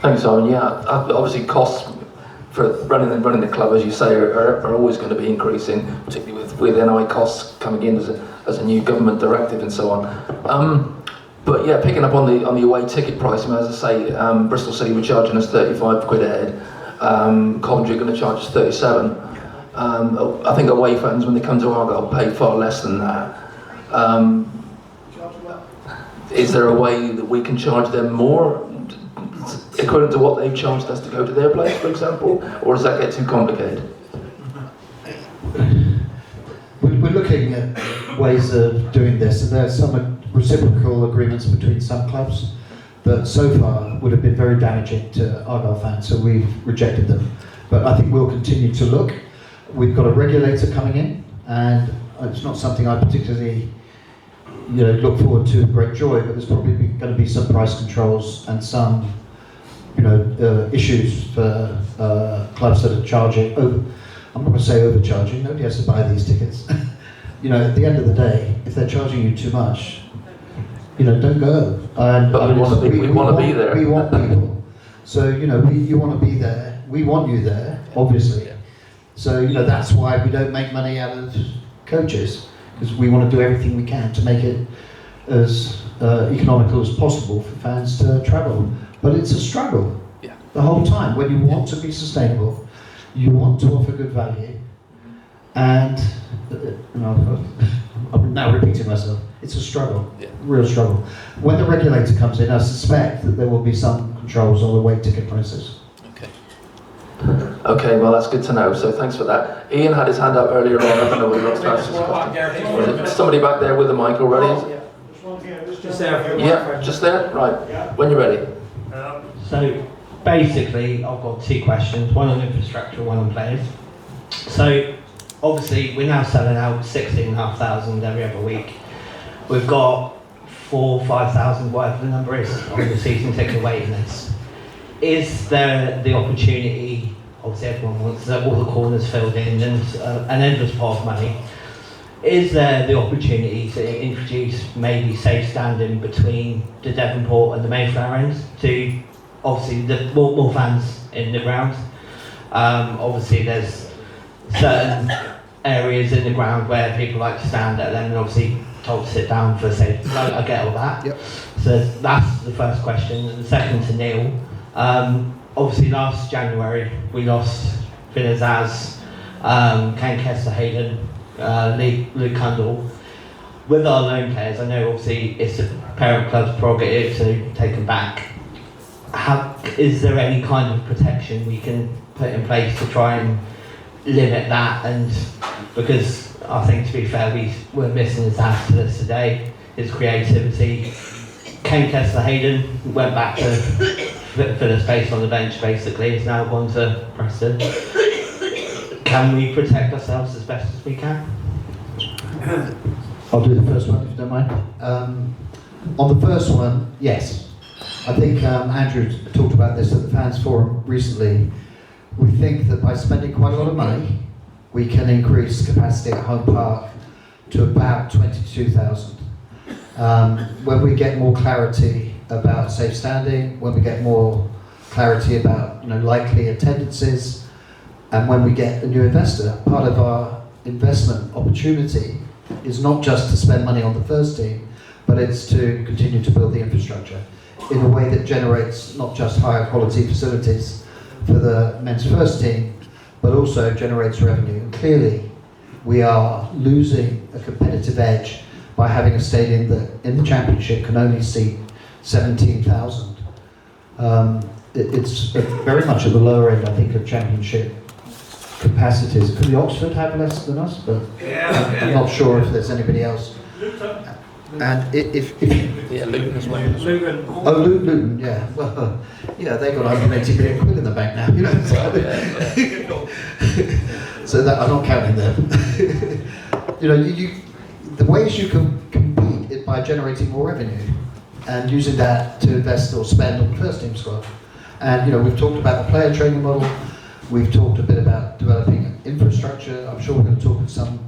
Thanks, Simon. Yeah, obviously costs for running the club, as you say, are always going to be increasing, particularly with NI costs coming in as a new government directive and so on. But yeah, picking up on the away ticket price, I mean, as I say, Bristol City were charging us 35 quid a head. Coventry are going to charge us 37. I think away fans, when they come to Argyle, pay far less than that. Is there a way that we can charge them more, equivalent to what they've charged us to go to their place, for example, or does that get too complicated? We're looking at ways of doing this, and there are some reciprocal agreements between some clubs that so far would have been very damaging to Argyle fans, so we've rejected them. But I think we'll continue to look. We've got a regulator coming in, and it's not something I particularly look forward to with great joy, but there's probably going to be some price controls and some issues for clubs that are charging over. I'm not going to say overcharging, nobody has to buy these tickets. At the end of the day, if they're charging you too much, don't go. But we want to be there. We want people. So, you want to be there. We want you there, obviously. So, that's why we don't make money out of coaches, because we want to do everything we can to make it as economical as possible for fans to travel. But it's a struggle the whole time. When you want to be sustainable, you want to offer good value, and I'm now repeating myself, it's a struggle, real struggle. When the regulator comes in, I suspect that there will be some controls on the away ticket prices. Okay, well that's good to know, so thanks for that. Ian had his hand up earlier on, I don't know whether he wants to ask this. Somebody back there with the mic already? Just there. Yeah, just there? Right, when you're ready. So basically, I've got two questions, one on infrastructure, one on players. So obviously, we're now selling out 16,500 every other week. We've got 4,000 or 5,000, whatever the number is, on the season ticket waiting list. is there the opportunity, obviously everyone wants all the corners filled in and an endless pot of money, is there the opportunity to introduce maybe safe standing between the Devonport and the Mayflower ends to obviously the more fans in the ground? Obviously there's certain areas in the ground where people like to stand at them and obviously told to sit down for safety. I get all that. Yep. So that's the first question. And the second to Neil. Obviously last January we lost Finazaz, Kane Kester Hayden, Luke Cundall. With our loan players, I know obviously it's the parent club's prerogative to take them back. Is there any kind of protection we can put in place to try and limit that? And because I think, to be fair, we're missing his ass to this today, his creativity. Kane Kester Hayden went back to fill a space on the bench, basically. He's now gone to Preston. Can we protect ourselves as best as we can? I'll do the first one if you don't mind. On the first one, yes. I think Andrew talked about this at the Fans Forum recently. We think that by spending quite a lot of money, we can increase capacity at Home Park to about 22,000. When we get more clarity about safe standing, when we get more clarity about likely attendances, and when we get a new investor, part of our investment opportunity is not just to spend money on the first team, but it's to continue to build the infrastructure in a way that generates not just higher quality facilities for the men's first team, but also generates revenue. And clearly, we are losing a competitive edge by having a stadium that in the Championship can only seat 17,000. It's very much at the lower end, I think, of Championship capacities. Could the Oxford have less than us? But I'm not sure if there's anybody else. And if Yeah, Luton as well. Luton. oh, Luton, yeah. Well, yeah, they got 180 million quid in the bank now, So that I'm not counting them. The ways you can compete is by generating more revenue and using that to invest or spend on the first team squad. And we've talked about the player training model. We've talked a bit about developing infrastructure. I'm sure we're going to talk at some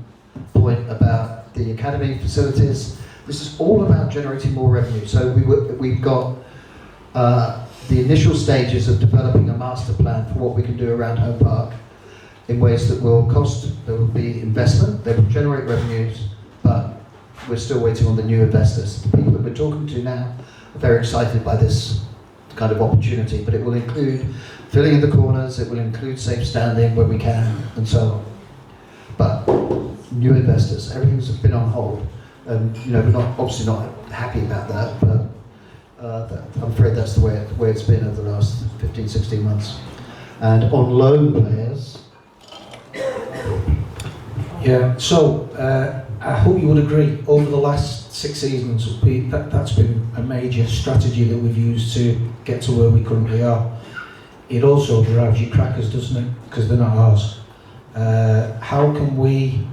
point about the academy facilities. This is all about generating more revenue. So we've got the initial stages of developing a master plan for what we can do around Home Park in ways that will cost, there will be investment, they will generate revenues, but we're still waiting on the new investors. The people that we're talking to now are very excited by this kind of opportunity, but it will include filling in the corners, it will include safe standing where we can, and so on. But new investors, everything's been on hold. And we're obviously not happy about that, but I'm afraid that's the way it's been over the last 15, 16 months. And on loan players. Yeah, so I hope you would agree, over the last 6 seasons, that's been a major strategy that we've used to get to where we currently are. It also drives you crackers, doesn't it? Because they're not ours. How can we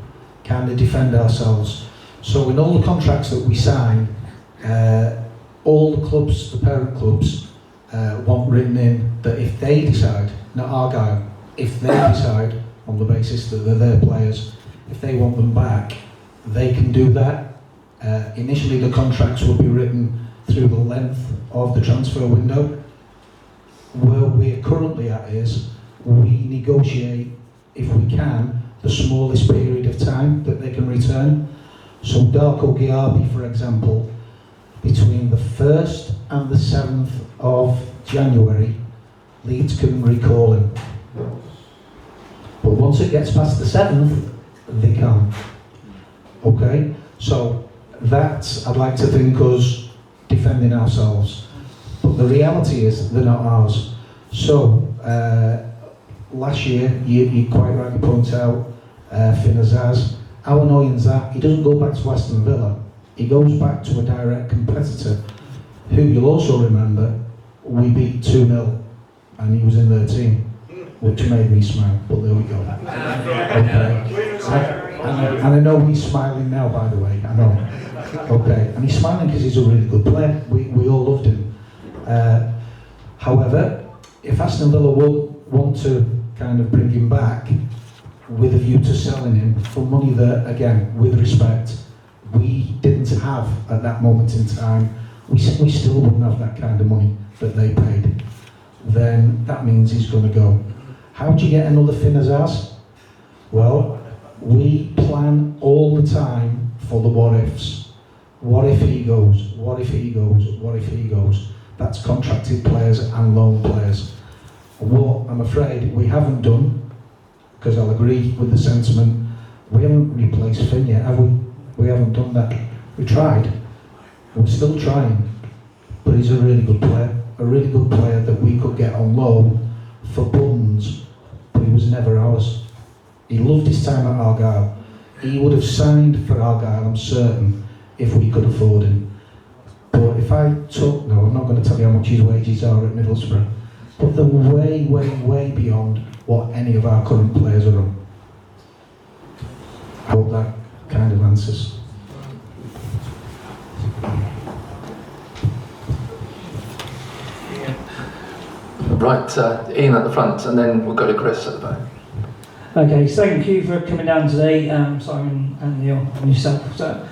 kind of defend ourselves? So in all the contracts that we sign, all the clubs, the parent clubs, want written in that if they decide, not Argyle, if they decide on the basis that they're their players, if they want them back, they can do that. Initially the contracts will be written through the length of the transfer window. Where we're currently at is, we negotiate, if we can, the smallest period of time that they can return. So Darko Giarbi, for example, between the 1st and the 7th of January, Leeds can recall him. But once it gets past the 7th, they can't. Okay? So that's, I'd like to think, us defending ourselves. But the reality is, they're not ours. So, last year, you quite rightly point out, Finazaz. How annoying is that? He doesn't go back to Aston Villa. He goes back to a direct competitor, who you'll also remember, we beat 2-0, and he was in their team, which made me smile, but there we go. Okay. And I know he's smiling now, by the way, I know. Okay, and he's smiling because he's a really good player. We all loved him. However, if Aston Villa will want to kind of bring him back with a view to selling him for money that, again, with respect, we didn't have at that moment in time, we still wouldn't have that kind of money that they paid, then that means he's going to go. How do you get another Finn as ours? Well, we plan all the time for the what ifs. What if he goes? What if he goes? What if he goes? That's contracted players and loan players. What I'm afraid we haven't done, because I'll agree with the sentiment, we haven't replaced Finn yet, have we? We haven't done that. We tried. We're still trying. But he's a really good player that we could get on loan for buttons, but he was never ours. He loved his time at Argyle. He would have signed for Argyle, I'm certain, if we could afford him. But if I took, no, I'm not going to tell you how much his wages are at Middlesbrough, but they're way, way, way beyond what any of our current players are on. I hope that kind of answers. Right, Ian at the front, and then we'll go to Chris at the back. Okay, so thank you for coming down today, Simon and Neil and yourself. So,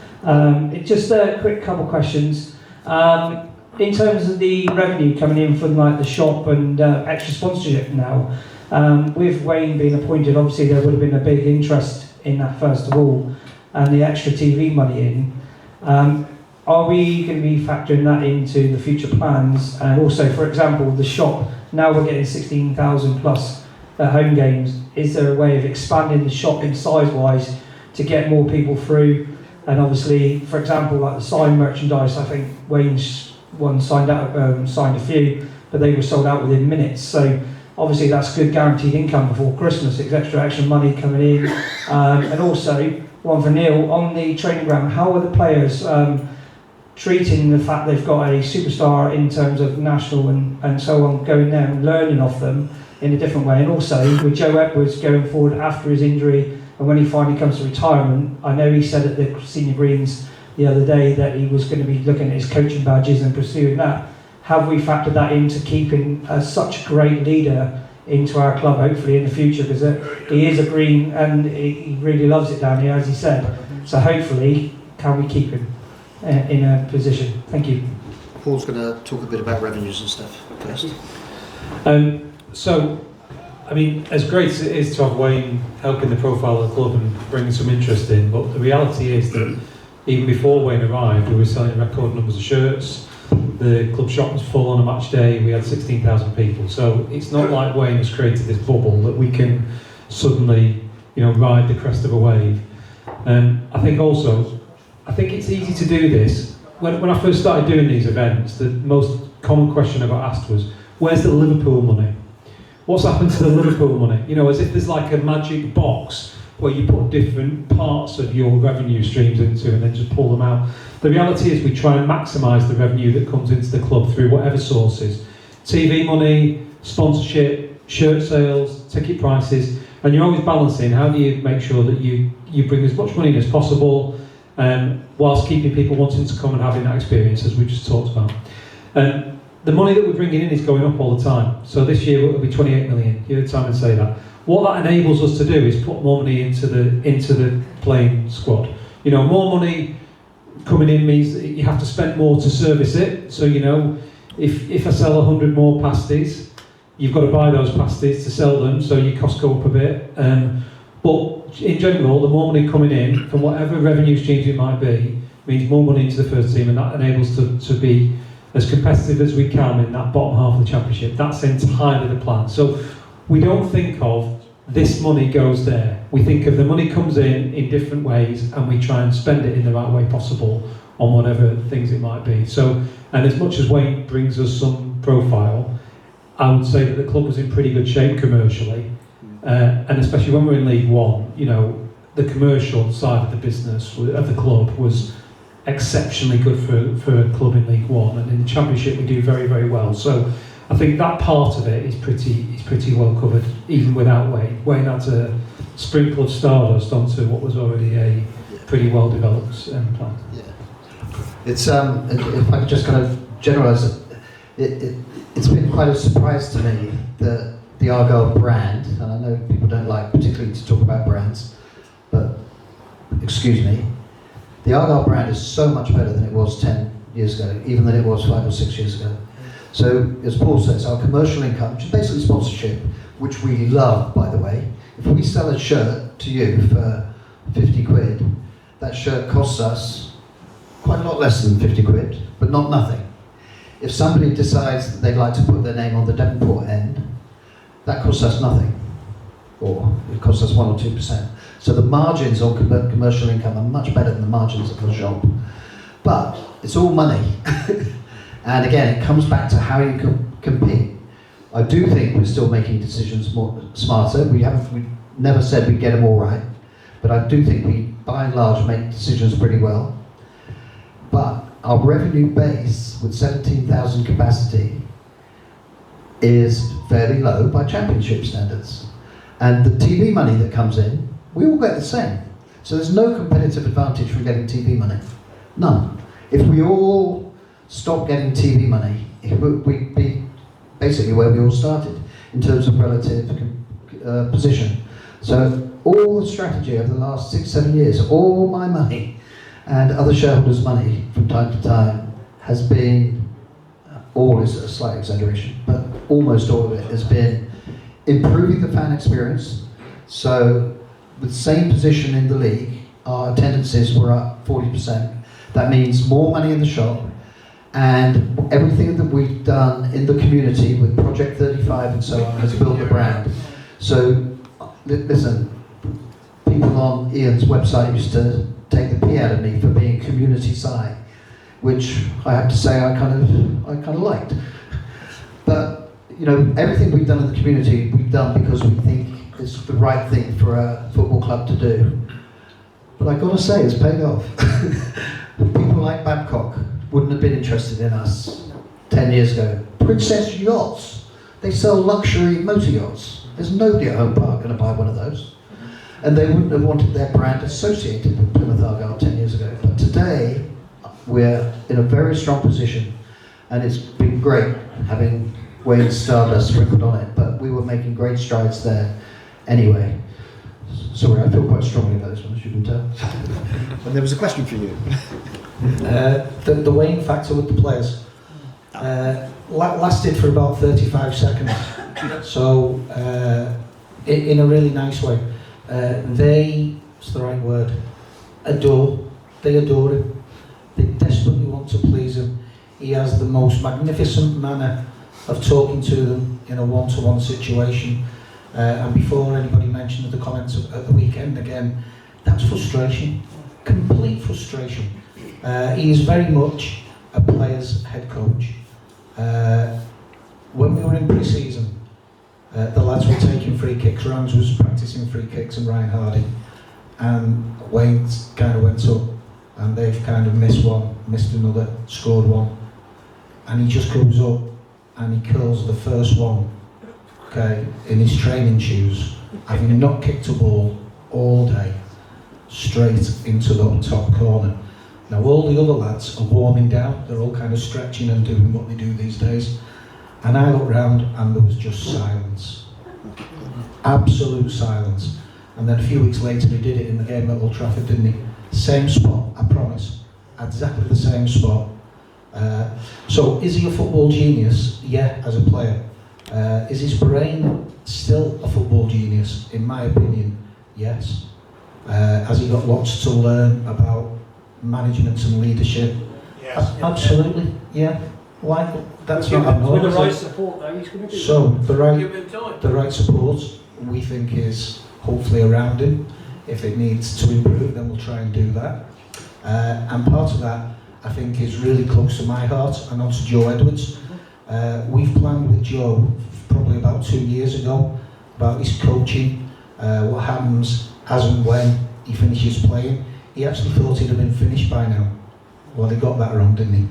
it's just a quick couple of questions. In terms of the revenue coming in from like the shop and extra sponsorship now, with Wayne being appointed, obviously there would have been a big interest in that first of all, and the extra TV money in. Are we going to be factoring that into the future plans? And also, for example, the shop, now we're getting 16,000 plus home games. Is there a way of expanding the shop in size-wise to get more people through? And obviously, for example, like the signed merchandise, I think Wayne's one signed a few, but they were sold out within minutes. So obviously that's good guaranteed income before Christmas. It's extra money coming in. And also, one for Neil, on the training ground, how are the players treating the fact they've got a superstar in terms of national and so on, going there and learning off them in a different way? And also, with Joe Edwards going forward after his injury, and when he finally comes to retirement, I know he said at the Senior Greens the other day that he was going to be looking at his coaching badges and pursuing that. Have we factored that into keeping such a great leader into our club, hopefully in the future, because he is a Green and he really loves it down here, as he said. So hopefully, can we keep him in a position? Thank you. Paul's going to talk a bit about revenues and stuff first. So, I mean, as great as it is to have Wayne helping the profile of the club and bringing some interest in, but the reality is that even before Wayne arrived, we were selling record numbers of shirts. The club shop was full on a match day. We had 16,000 people. So it's not like Wayne has created this bubble that we can suddenly, ride the crest of a wave. I think it's easy to do this. When I first started doing these events, the most common question I got asked was, where's the Liverpool money? What's happened to the Liverpool money? As if there's like a magic box where you put different parts of your revenue streams into and then just pull them out. The reality is we try and maximise the revenue that comes into the club through whatever sources. TV money, sponsorship, shirt sales, ticket prices, and you're always balancing how do you make sure that you bring as much money in as possible whilst keeping people wanting to come and having that experience, as we just talked about. The money that we're bringing in is going up all the time. So this year it will be 28 million. You heard Simon say that. What that enables us to do is put more money into the playing squad. More money coming in means that you have to spend more to service it. So if I sell 100 more pasties, you've got to buy those pasties to sell them, so your costs go up a bit. But in general, the more money coming in from whatever revenue streams it might be means more money into the first team, and that enables us to be as competitive as we can in that bottom half of the championship. That's entirely the plan. So we don't think of this money goes there. We think of the money comes in different ways, and we try and spend it in the right way possible on whatever things it might be. So, and as much as Wayne brings us some profile, I would say that the club was in pretty good shape commercially, and especially when we're in League One, the commercial side of the business of the club was exceptionally good for a club in League One, and in the Championship we do very, very well. So I think that part of it is pretty well covered, even without Wayne. Wayne had to sprinkle of stardust onto what was already a pretty well developed plan. Yeah, it's if I could just kind of generalise it, it's been quite a surprise to me that the Argyle brand, and I know people don't like particularly to talk about brands, but excuse me, the Argyle brand is so much better than it was 10 years ago, even than it was 5 or 6 years ago. So, as Paul says, our commercial income, which is basically sponsorship, which we love, by the way. If we sell a shirt to you for 50 quid, that shirt costs us quite a lot less than 50 quid, but not nothing. If somebody decides that they'd like to put their name on the Devonport end, that costs us nothing, or it costs us 1 or 2%. So the margins on commercial income are much better than the margins of the shop. But it's all money. And again, it comes back to how you compete. I do think we're still making decisions more smarter. We never said we'd get them all right, but I do think we, by and large, make decisions pretty well. But our revenue base with 17,000 capacity is fairly low by championship standards. And the TV money that comes in, we all get the same. So there's no competitive advantage from getting TV money. None. If we all stop getting TV money, we'd be basically where we all started in terms of relative position. So all the strategy over the last 6-7 years, all my money and other shareholders' money from time to time has been, all is a slight exaggeration, but almost all of it has been improving the fan experience. So with the same position in the league, our attendances were up 40%. That means more money in the shop, and everything that we've done in the community with Project 35 and so on has built the brand. So listen, people on Ian's website used to take the pee out of me for being community sci, which I have to say I kind of liked. But you know, everything we've done in the community, we've done because we think it's the right thing for a football club to do. But I've got to say, it's paid off. People like Babcock wouldn't have been interested in us 10 years ago. Princess Yachts, they sell luxury motor yachts. There's nobody at Home Park going to buy one of those. And they wouldn't have wanted their brand associated with Plymouth Argyle 10 years ago. But today, we're in a very strong position, and it's been great having Wayne Stardust sprinkled on it, but we were making great strides there anyway. Sorry, I feel quite strongly about this one, as you can tell. And there was a question for you. The Wayne factor with the players lasted for about 35 seconds. So, in a really nice way. What's the right word? They adore him. They desperately want to please him. He has the most magnificent manner of talking to them in a one-to-one situation. And before anybody mentioned the comments at the weekend, again, that's frustration, complete frustration. He is very much a player's head coach. When we were in pre-season, the lads were taking free kicks. Rams was practicing free kicks and Ryan Harding, and Wayne kind of went up, and they've kind of missed one, missed another, scored one, and he just goes up and he curls the first one, okay, in his training shoes, having not kicked a ball all day, straight into the top corner. Now all the other lads are warming down, they're all kind of stretching and doing what they do these days. And I looked round and there was just silence. Absolute silence. And then a few weeks later he did it in the game at Old Trafford, didn't he? Same spot, I promise. Exactly the same spot. So is he a football genius? Yeah, as a player. Is his brain still a football genius? In my opinion, yes. Has he got lots to learn about management and leadership? Yes. Absolutely, yeah. Why? That's not abnormal. With the right support, though, he's going to do. So the right support we think is hopefully around him. If it needs to improve, then we'll try and do that. And part of that, I think, is really close to my heart, and also Joe Edwards. We've planned with Joe probably about 2 years ago about his coaching, what happens as and when he finishes playing. He actually thought he'd have been finished by now. Well, he got that wrong, didn't he?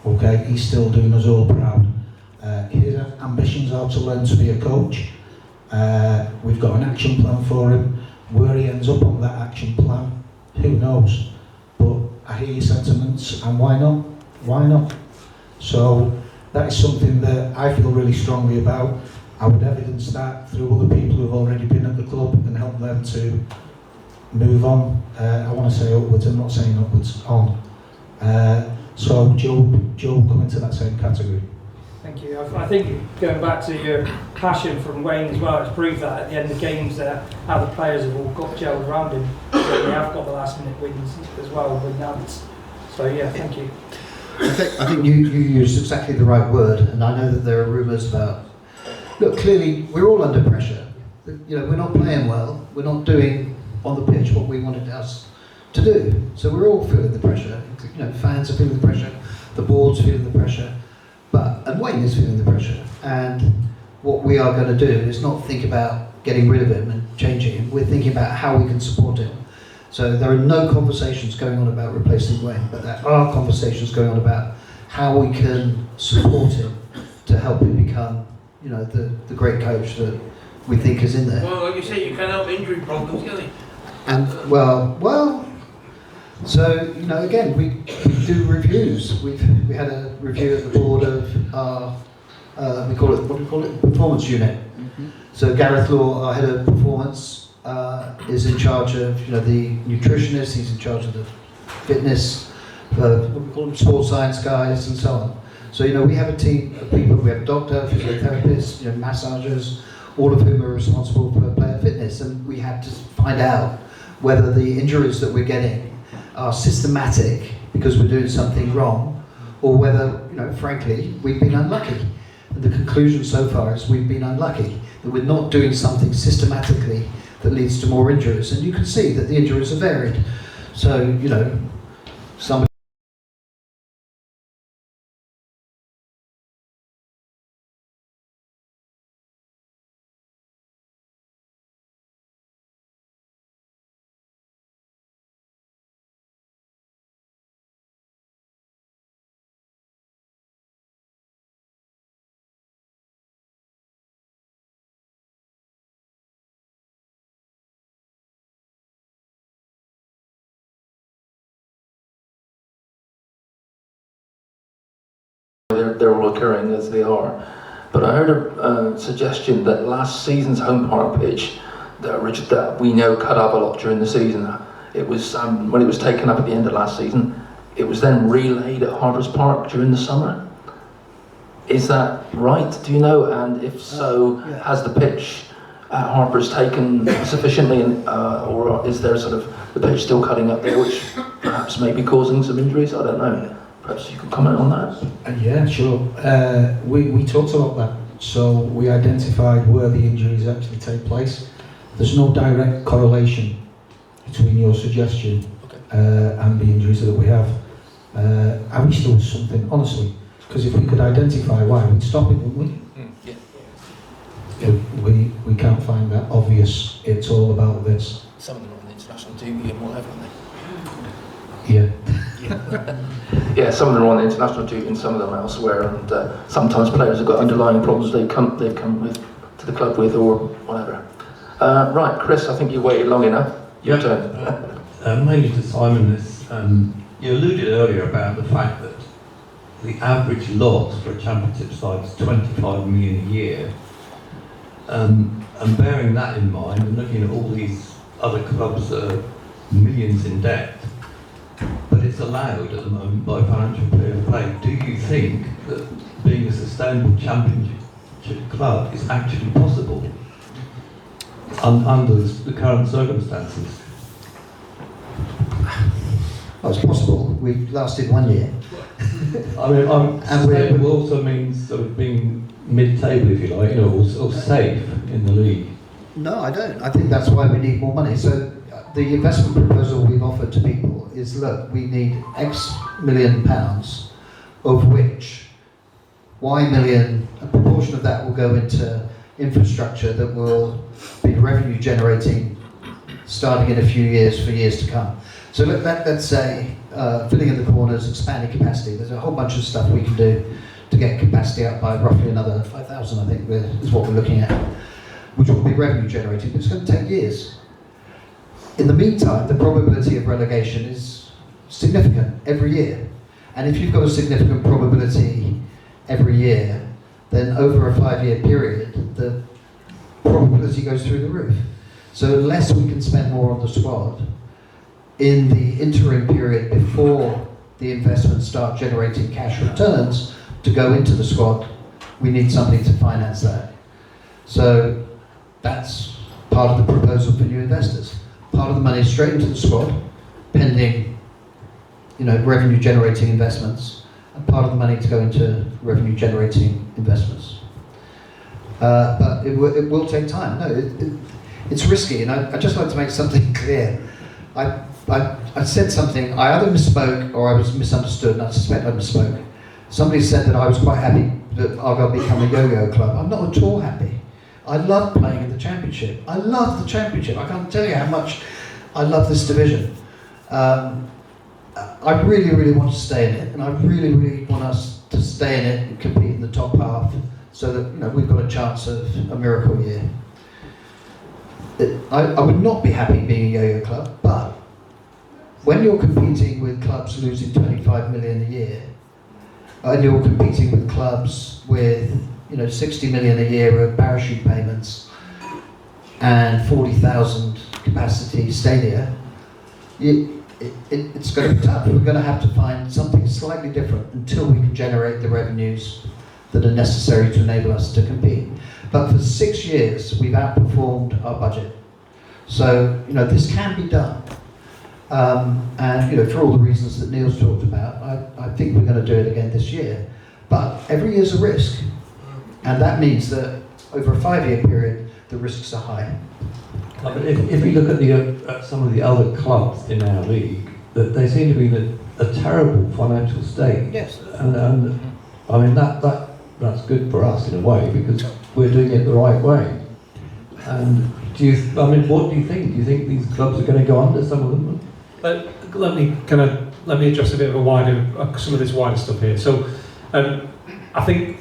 Okay, he's still doing us all proud. His ambitions are to learn to be a coach. We've got an action plan for him. Where he ends up on that action plan, who knows? But I hear your sentiments, and why not? Why not? So that is something that I feel really strongly about. I would evidence that through other people who've already been at the club and help them to move on. I want to say upwards, I'm not saying upwards, on. So Joe will come into that same category. Thank you. I think going back to your passion from Wayne as well, it's proved that at the end of games there, how the players have all got gelled around him. They have got the last minute wins as well with Nance. So yeah, thank you. I think you used exactly the right word, and I know that there are rumours about. Look, clearly we're all under pressure. You know, we're not playing well. We're not doing on the pitch what we wanted us to do. So we're all feeling the pressure. You know, fans are feeling the pressure. The board's feeling the pressure. And Wayne is feeling the pressure. And what we are going to do is not think about getting rid of him and changing him. We're thinking about how we can support him. So there are no conversations going on about replacing Wayne, but there are conversations going on about how we can support him to help him become, you know, the great coach that we think is in there. Well, like you say, you can help injury problems, can't you? And well. So, you know, again, we do reviews. We had a review at the board of our, what do we call it? Performance unit. Mm-hmm. So Gareth Law, our head of performance, is in charge of, you know, the nutritionist. He's in charge of the fitness, what do we call them? Sports science guys, and so on. So, you know, we have a team of people. We have a doctor, physiotherapists, you know, massagers, all of whom are responsible for player fitness. And we had to find out whether the injuries that we're getting are systematic because we're doing something wrong, or whether, you know, frankly, we've been unlucky. And the conclusion so far is we've been unlucky, that we're not doing something systematically that leads to more injuries. And you can see that the injuries are varied. So, you know, somebody they're all occurring as they are. But I heard a suggestion that last season's home park pitch that we know cut up a lot during the season. It was when it was taken up at the end of last season, it was then relayed at Harper's Park during the summer. Is that right? Do you know? And if so, has the pitch at Harper's taken sufficiently, or is there sort of the pitch still cutting up there, which perhaps may be causing some injuries? I don't know. Perhaps you could comment on that? Yeah, sure. We talked about that. So we identified where the injuries actually take place. There's no direct correlation between your suggestion and the injuries that we have. I wish there was something, honestly, because if we could identify why, we'd stop it, wouldn't we? Yeah. We can't find that obvious, it's all about this. Some of them are on the international duty and whatever, aren't they? Yeah. Yeah, some of them are on international duty and some of them elsewhere, and sometimes players have got underlying problems they've come to the club with or whatever. Right, Chris, I think you waited long enough. Your turn. Mainly to Simon, you alluded earlier about the fact that the average loss for a championship side is 25 million a year. And bearing that in mind and looking at all these other clubs that are millions in debt, but it's allowed at the moment by financial fair play. Do you think that being a sustainable championship club is actually possible under the current circumstances? Well, it's possible. We've lasted 1 year. I mean, sustainable also means sort of being mid-table, if you like, you know, or safe in the league. No, I don't. I think that's why we need more money. So the investment proposal we've offered to people is, look, we need X million pounds, of which Y million, a proportion of that will go into infrastructure that will be revenue generating starting in a few years for years to come. So let's say filling in the corners, expanding capacity. There's a whole bunch of stuff we can do to get capacity up by roughly another 5,000, I think, is what we're looking at, which will be revenue generating, but it's going to take years. In the meantime, the probability of relegation is significant every year. And if you've got a significant probability every year, then over a 5-year period, the probability goes through the roof. So unless we can spend more on the squad in the interim period before the investments start generating cash returns to go into the squad, we need something to finance that. So that's part of the proposal for new investors. Part of the money straight into the squad, pending, revenue generating investments, and part of the money to go into revenue generating investments. But it will take time. No, it's risky, and I'd just like to make something clear. I said something, I either misspoke or I was misunderstood, and I suspect I misspoke. Somebody said that I was quite happy that Argyle become a yo-yo club. I'm not at all happy. I love playing in the Championship. I love the Championship. I can't tell you how much I love this division. I really, really want to stay in it, and I really, really want us to stay in it and compete in the top half, so that we've got a chance of a miracle year. I would not be happy being a yo-yo club, but when you're competing with clubs losing 25 million a year, and you're competing with clubs with 60 million a year of parachute payments and 40,000 capacity stadia, it's going to be tough. We're going to have to find something slightly different until we can generate the revenues that are necessary to enable us to compete. But for 6 years, we've outperformed our budget. So, this can be done. And, for all the reasons that Neil's talked about, I think we're going to do it again this year. But every year's a risk. And that means that over a 5-year period, the risks are high. If we look at some of the other clubs in our league, that they seem to be in a terrible financial state. Yes. And I mean that's good for us in a way, because we're doing it the right way. And what do you think? Do you think these clubs are going to go under, some of them? Let me address a bit of some of this wider stuff here. So, I think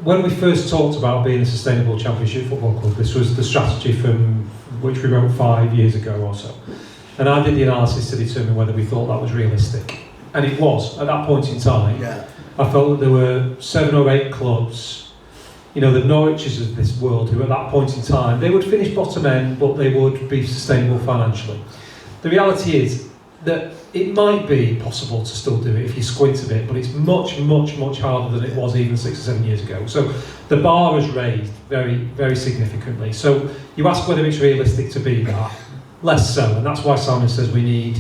when we first talked about being a sustainable Championship football club, this was the strategy from which we wrote 5 years ago or so. And I did the analysis to determine whether we thought that was realistic. And it was, at that point in time. Yeah. I felt that there were 7 or 8 clubs, the Norwiches of this world, who at that point in time, they would finish bottom end, but they would be sustainable financially. The reality is that it might be possible to still do it if you squint a bit, but it's much, much, much harder than it was even 6 or 7 years ago. So the bar has raised very, very significantly. So you ask whether it's realistic to be that, less so, and that's why Simon says we need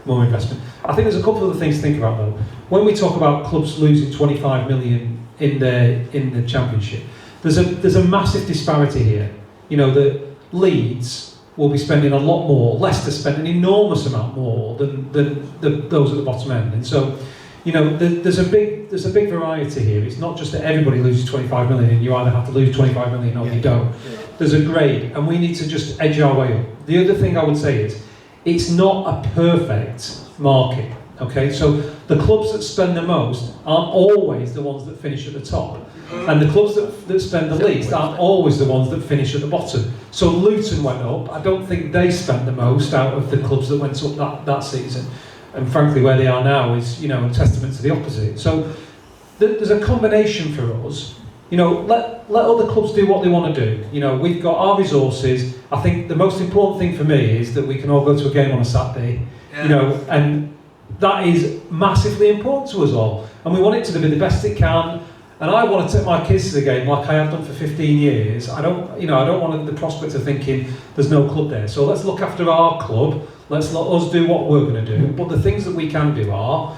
more investment. I think there's a couple of other things to think about though. When we talk about clubs losing 25 million in the Championship, there's a massive disparity here. The Leeds will be spending a lot more, Leicester spend an enormous amount more than those at the bottom end. And so, there's a big variety here. It's not just that everybody loses 25 million and you either have to lose 25 million or you don't. There's a grade, and we need to just edge our way up. The other thing I would say is, it's not a perfect market, okay? So the clubs that spend the most aren't always the ones that finish at the top. And the clubs that spend the least aren't always the ones that finish at the bottom. So Luton went up. I don't think they spent the most out of the clubs that went up that season. And frankly, where they are now is, a testament to the opposite. So there's a combination for us. Let other clubs do what they want to do. We've got our resources. I think the most important thing for me is that we can all go to a game on a Saturday. And that is massively important to us all. And we want it to be the best it can. And I want to take my kids to the game like I have done for 15 years. I don't want the prospect of thinking there's no club there. So let's look after our club. Let's let us do what we're going to do. But the things that we can do are,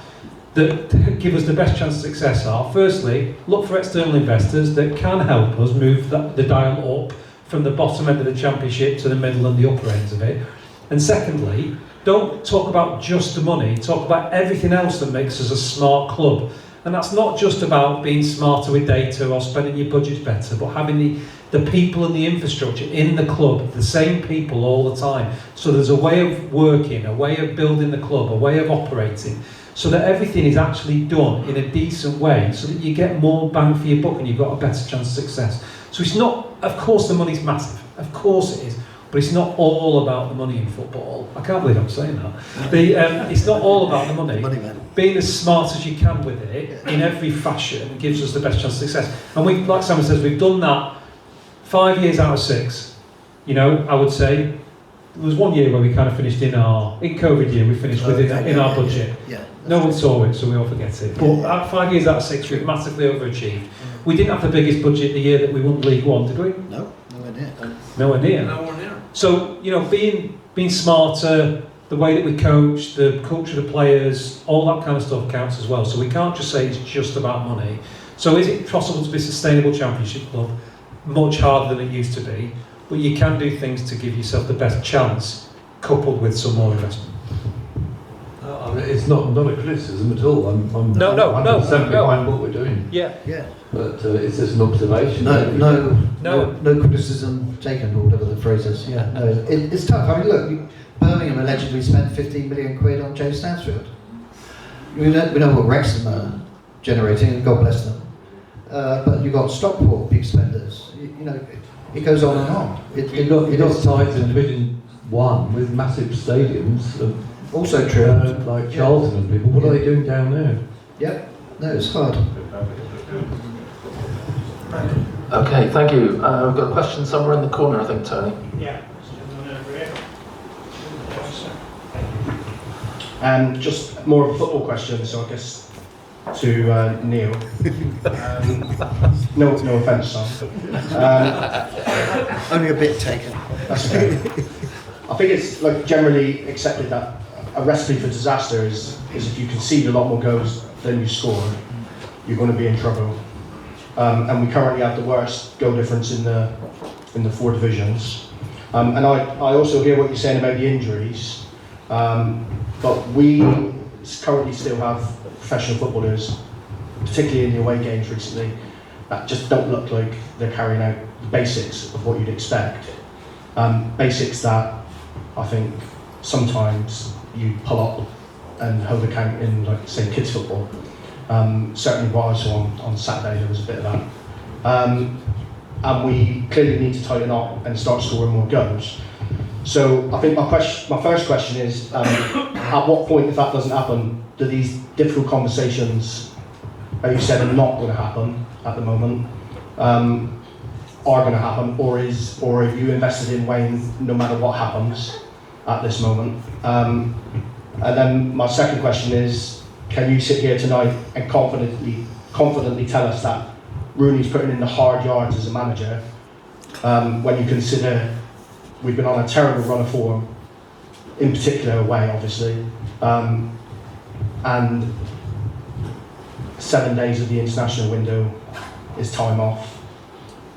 that give us the best chance of success are, firstly, look for external investors that can help us move the dial up from the bottom end of the Championship to the middle and the upper ends of it. And secondly, don't talk about just the money, talk about everything else that makes us a smart club. And that's not just about being smarter with data or spending your budgets better, but having the people and the infrastructure in the club, the same people all the time. So there's a way of working, a way of building the club, a way of operating, so that everything is actually done in a decent way, so that you get more bang for your buck and you've got a better chance of success. So it's not, of course the money's massive, of course it is. but it's not all about the money in football. I can't believe I'm saying that. It's not all about the money. Being as smart as you can with it in every fashion gives us the best chance of success. And we, like Simon says, we've done that 5 years out of 6. You know, I would say there was 1 year where we kind of finished in COVID year, we finished in our budget. No one saw it, so we all forget it. But 5 years out of 6, we've massively overachieved. We didn't have the biggest budget the year that we won League One, did we? No, nowhere near. Nowhere near. Nowhere near. So, you know, being smarter, the way that we coach, the culture of the players, all that kind of stuff counts as well. So we can't just say it's just about money. So is it possible to be a sustainable championship club? Much harder than it used to be. But you can do things to give yourself the best chance, coupled with some more investment. I mean, it's not a criticism at all. I'm No, 100% behind what we're doing. Yeah. But it's just an observation. No criticism taken, or whatever the phrase is. It's tough. I mean, look, Birmingham allegedly spent 15 million quid on James Stansfield. We know what Wrexham are generating, and God bless them. But you've got Stockport big spenders. You know, it goes on and on. You've got sides in Division 1 with massive stadiums. Also true. Like Charlton and people. What are they doing down there? Yep. No, it's hard. Okay, thank you. We've got a question somewhere in the corner, I think, Tony. Yeah. Just more of a football question, so I guess to Neil. No offence, Sam. Only a bit taken. That's okay. I think it's like generally accepted that a recipe for disaster is if you concede a lot more goals than you score, you're going to be in trouble. And we currently have the worst goal difference in the 4 divisions. And I also hear what you're saying about the injuries. But we currently still have professional footballers, particularly in the away games recently, that just don't look like they're carrying out the basics of what you'd expect. Basics that I think sometimes you pull up and hold account in, like, say, kids football. Certainly while I was on Saturday, there was a bit of that. And we clearly need to tighten up and start scoring more goals. So I think my first question is, at what point, if that doesn't happen, do these difficult conversations that you said are not going to happen at the moment, are going to happen, or have you invested in Wayne no matter what happens at this moment? And then my second question is, can you sit here tonight and confidently tell us that Rooney's putting in the hard yards as a manager, when you consider we've been on a terrible run of form, in particular away, obviously, and 7 days of the international window is time off,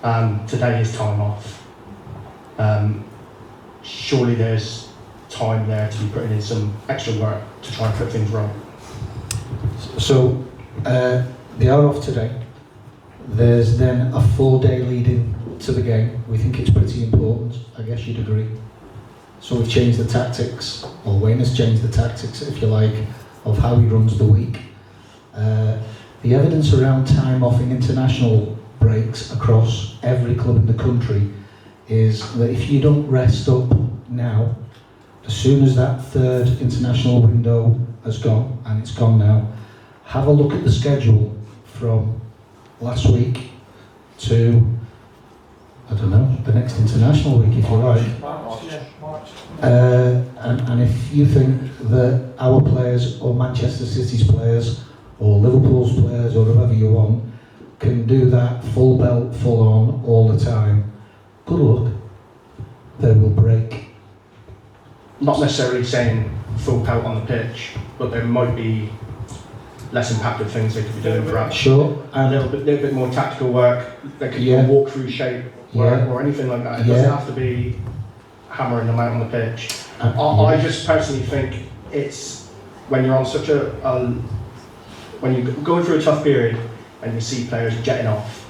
and today is time off. Surely there's time there to be putting in some extra work to try and put things right. So they are off today. There's then a 4-day lead-in to the game. We think it's pretty important, I guess you'd agree. So we've changed the tactics, or Wayne has changed the tactics, if you like, of how he runs the week. The evidence around time off in international breaks across every club in the country is that if you don't rest up now, as soon as that 3rd international window has gone, and it's gone now, have a look at the schedule from last week to, I don't know, the next international week, if you like. And if you think that our players, or Manchester City's players, or Liverpool's players, or whoever you want, can do that full belt, full on, all the time, good luck. They will break. Not necessarily saying full pelt on the pitch, but there might be less impactful things they could be doing, perhaps. Sure. And a little bit more tactical work. They could do walk through shape work or anything like that. It doesn't have to be hammering them out on the pitch. I just personally think it's when you're on such when you're going through a tough period and you see players jetting off,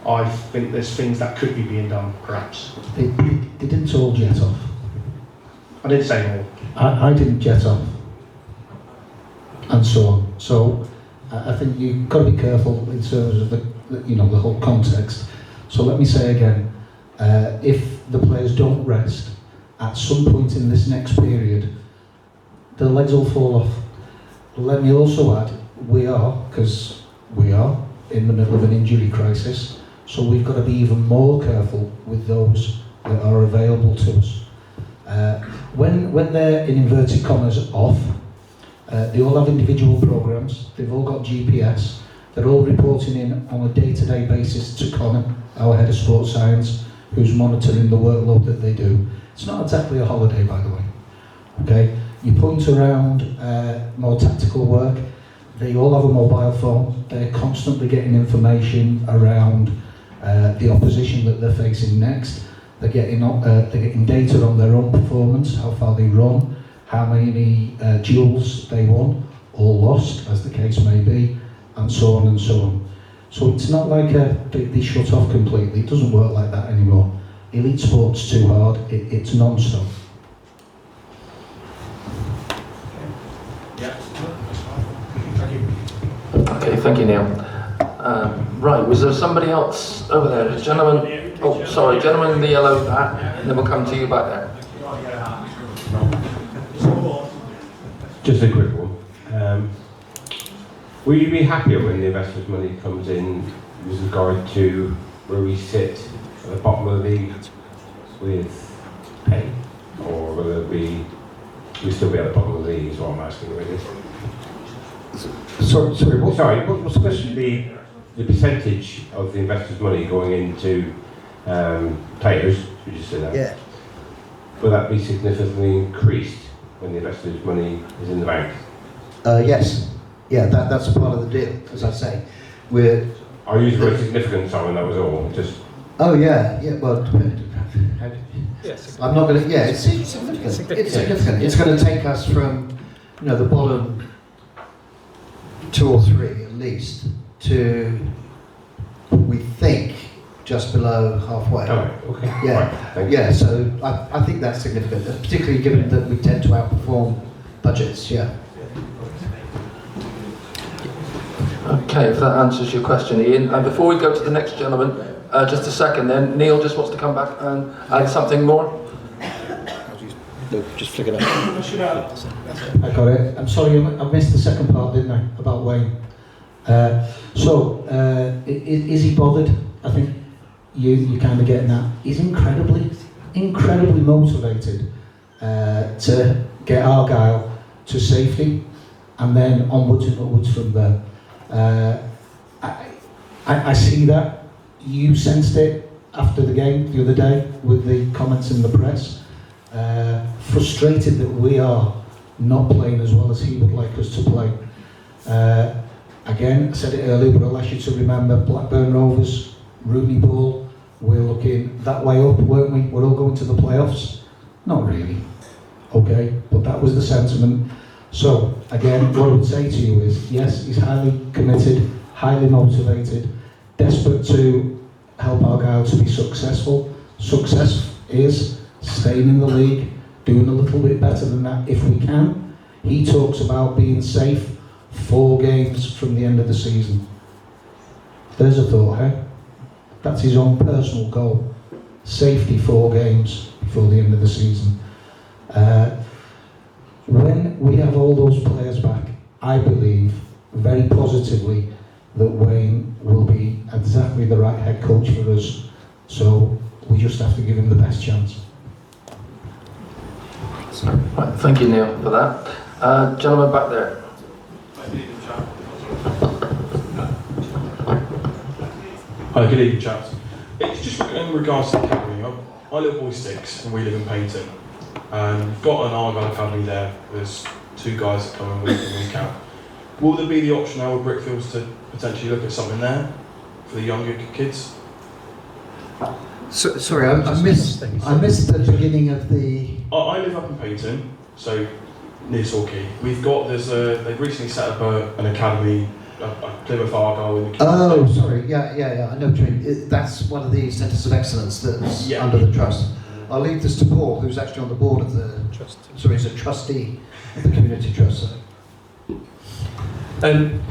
I think there's things that could be being done, perhaps. They didn't all jet off. I didn't say all. I didn't jet off. And so on. So I think you've got to be careful in terms of the whole context. So let me say again, if the players don't rest, at some point in this next period, their legs will fall off. Let me also add, we are in the middle of an injury crisis, so we've got to be even more careful with those that are available to us. When they're in inverted commas off, they all have individual programs, they've all got GPS, they're all reporting in on a day-to-day basis to Connor, our head of sports science, who's monitoring the workload that they do. It's not exactly a holiday, by the way. Okay, you point around more tactical work. They all have a mobile phone. They're constantly getting information around the opposition that they're facing next. They're getting data on their own performance, how far they run, how many duels they won or lost, as the case may be, and so on and so on. So it's not like they shut off completely. It doesn't work like that anymore. Elite sport's too hard. It's non-stop. Okay, thank you, Neil. Right, was there somebody else over there? A gentleman, oh, sorry, gentleman in the yellow hat, and then we'll come to you back there. Just a quick one. Will you be happier when the investors' money comes in with regard to where we sit at the bottom of the league with pay? Or will we still be at the bottom of the league is what I'm asking really? Sorry, what's the question? The percentage of the investors' money going into players, you just said that. Yeah. Will that be significantly increased when the investors' money is in the bank? Yes. Yeah, that's part of the deal, as I say. I use the word significant, Simon, that was all. Just. Oh yeah, well, yes. I'm not going to, yeah, it's significant. It's significant. It's going to take us from, the bottom 2 or 3 at least to, we think, just below halfway. Oh, okay. Yeah, right, yeah. So I think that's significant, particularly given that we tend to outperform budgets. Yeah. Okay, if that answers your question, Ian. And before we go to the next gentleman, just a second then, Neil just wants to come back and add something more. Just flick it up. I got it. I'm sorry, I missed the second part, didn't I, about Wayne? Is he bothered? I think you're kind of getting that. He's incredibly motivated to get Argyle to safety and then onwards and upwards from there. I see that. You sensed it after the game the other day with the comments in the press. Frustrated that we are not playing as well as he would like us to play. Again, I said it earlier, but I'll ask you to remember Blackburn Rovers, Rooney Ball, we're looking that way up, weren't we? We're all going to the playoffs? Not really. Okay, but that was the sentiment. So, again, what I would say to you is, yes, he's highly committed, highly motivated, desperate to help Argyle to be successful. Success is staying in the league, doing a little bit better than that if we can. He talks about being safe 4 games from the end of the season. There's a thought, eh? That's his own personal goal. Safety 4 games before the end of the season. When we have all those players back, I believe very positively that Wayne will be exactly the right head coach for us. So we just have to give him the best chance. Right, thank you, Neil, for that. Gentleman back there. Hi, good evening, chaps. It's just in regards to the academy. My little boy's 6 and we live in Paignton. We've got an Argyle academy there. There's 2 guys that come in week in, week out. Will there be the option now with Brickfields to potentially look at something there for the younger kids? Sorry, I missed the beginning of the. I live up in Paignton, so near Torquay. They've recently set up an academy, a Plymouth Argyle in the. Oh, sorry, yeah. I know what you mean. That's one of the centres of excellence that's under the trust. I'll leave this to Paul, who's actually on the board of the trust. Sorry, he's a trustee of the community trust.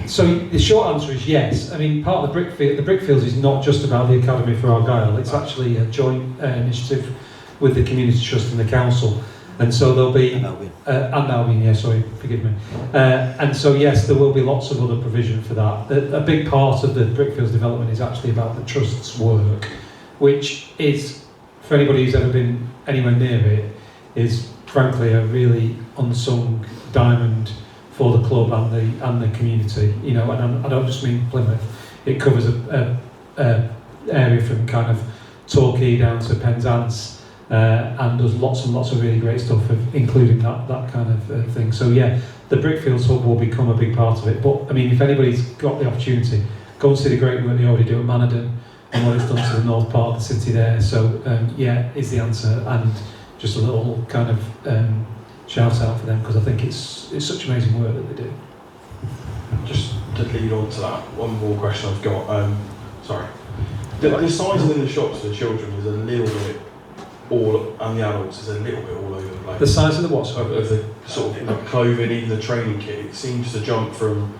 So the short answer is yes. I mean, part of the Brickfields is not just about the Academy for Argyle. It's actually a joint initiative with the Community Trust and the Council. And so there'll be... and Albion, yeah, sorry, forgive me. And so yes, there will be lots of other provision for that. A big part of the Brickfields development is actually about the Trust's work, which is, for anybody who's ever been anywhere near it, is frankly a really unsung diamond for the club and the community. You know, and I don't just mean Plymouth. It covers a area from kind of Torquay down to Penzance, and does lots and lots of really great stuff, including that kind of thing. So yeah, the Brickfields hub will become a big part of it. But I mean, if anybody's got the opportunity, go and see the great work they already do at Manadon and what it's done to the north part of the city there. So yeah, is the answer, and just a little kind of shout out for them, because I think it's such amazing work that they do. Just to lead on to that, one more question I've got. Sorry. The sizing in the shops for the children is a little bit and the adults is a little bit all over the place. The size of the what? Of the sort of like clothing, even the training kit, it seems to jump from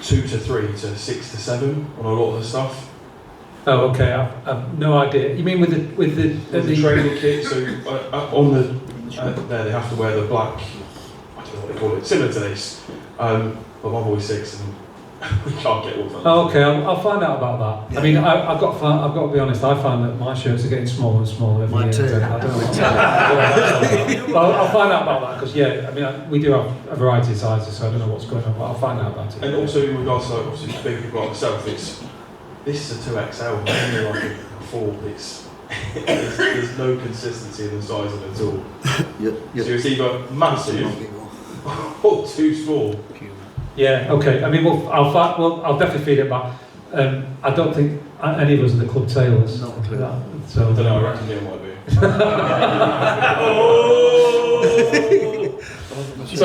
2 to 3 to 6 to 7 on a lot of the stuff. Oh, okay. I've no idea. You mean with the training kit? So on the there they have to wear the black. I don't know what they call it. Similar to this, but my boy's 6 and we can't get all of them. Oh, okay, I'll find out about that. Yeah. I mean, I've got to be honest. I find that my shirts are getting smaller and smaller every year. Too. I don't know. I'll find out about that, because yeah, I mean, we do have a variety of sizes, so I don't know what's going on, but I'll find out about it. And also in regards to, like, obviously big people like myself, this is a 2XL, only like a 4. There's no consistency in the size of it at all. So it's either massive or too small. Yeah, okay. I mean, I'll definitely feed it back. I don't think any of us are the club tailors. Not a clue. So, I don't know, I reckon Neil might be. Is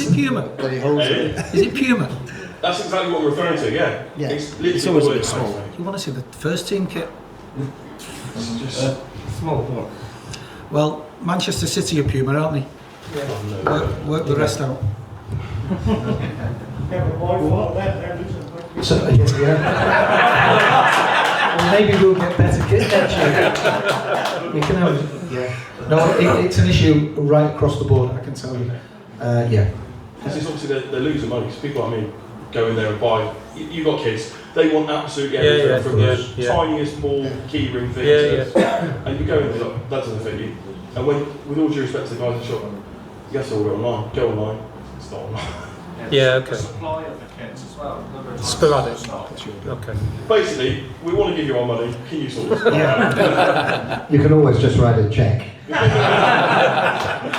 it Puma? Is it Puma? That's exactly what I'm referring to, yeah. Yeah, it's always a bit small. You want to see the first team kit? It's just small. Well, Manchester City are Puma, aren't they? Yeah. Work the rest out. So, yeah. Well, maybe we'll get better kit next year. We can have, yeah. No, it's an issue right across the board, I can tell you. Yeah. Because it's obviously they're losing money. Because people like me go in there and buy. You've got kids. They want absolutely everything from the tiniest ball key ring thing and you go in there, like, that doesn't fit you. And when, with all due respect to the guys in the shop, you have to order online. Go online. It's not online. Yeah, okay. The supply of the kits as well. Sporadic. Okay. Basically, we want to give you our money. Can you sort this? Yeah. You can always just write a check.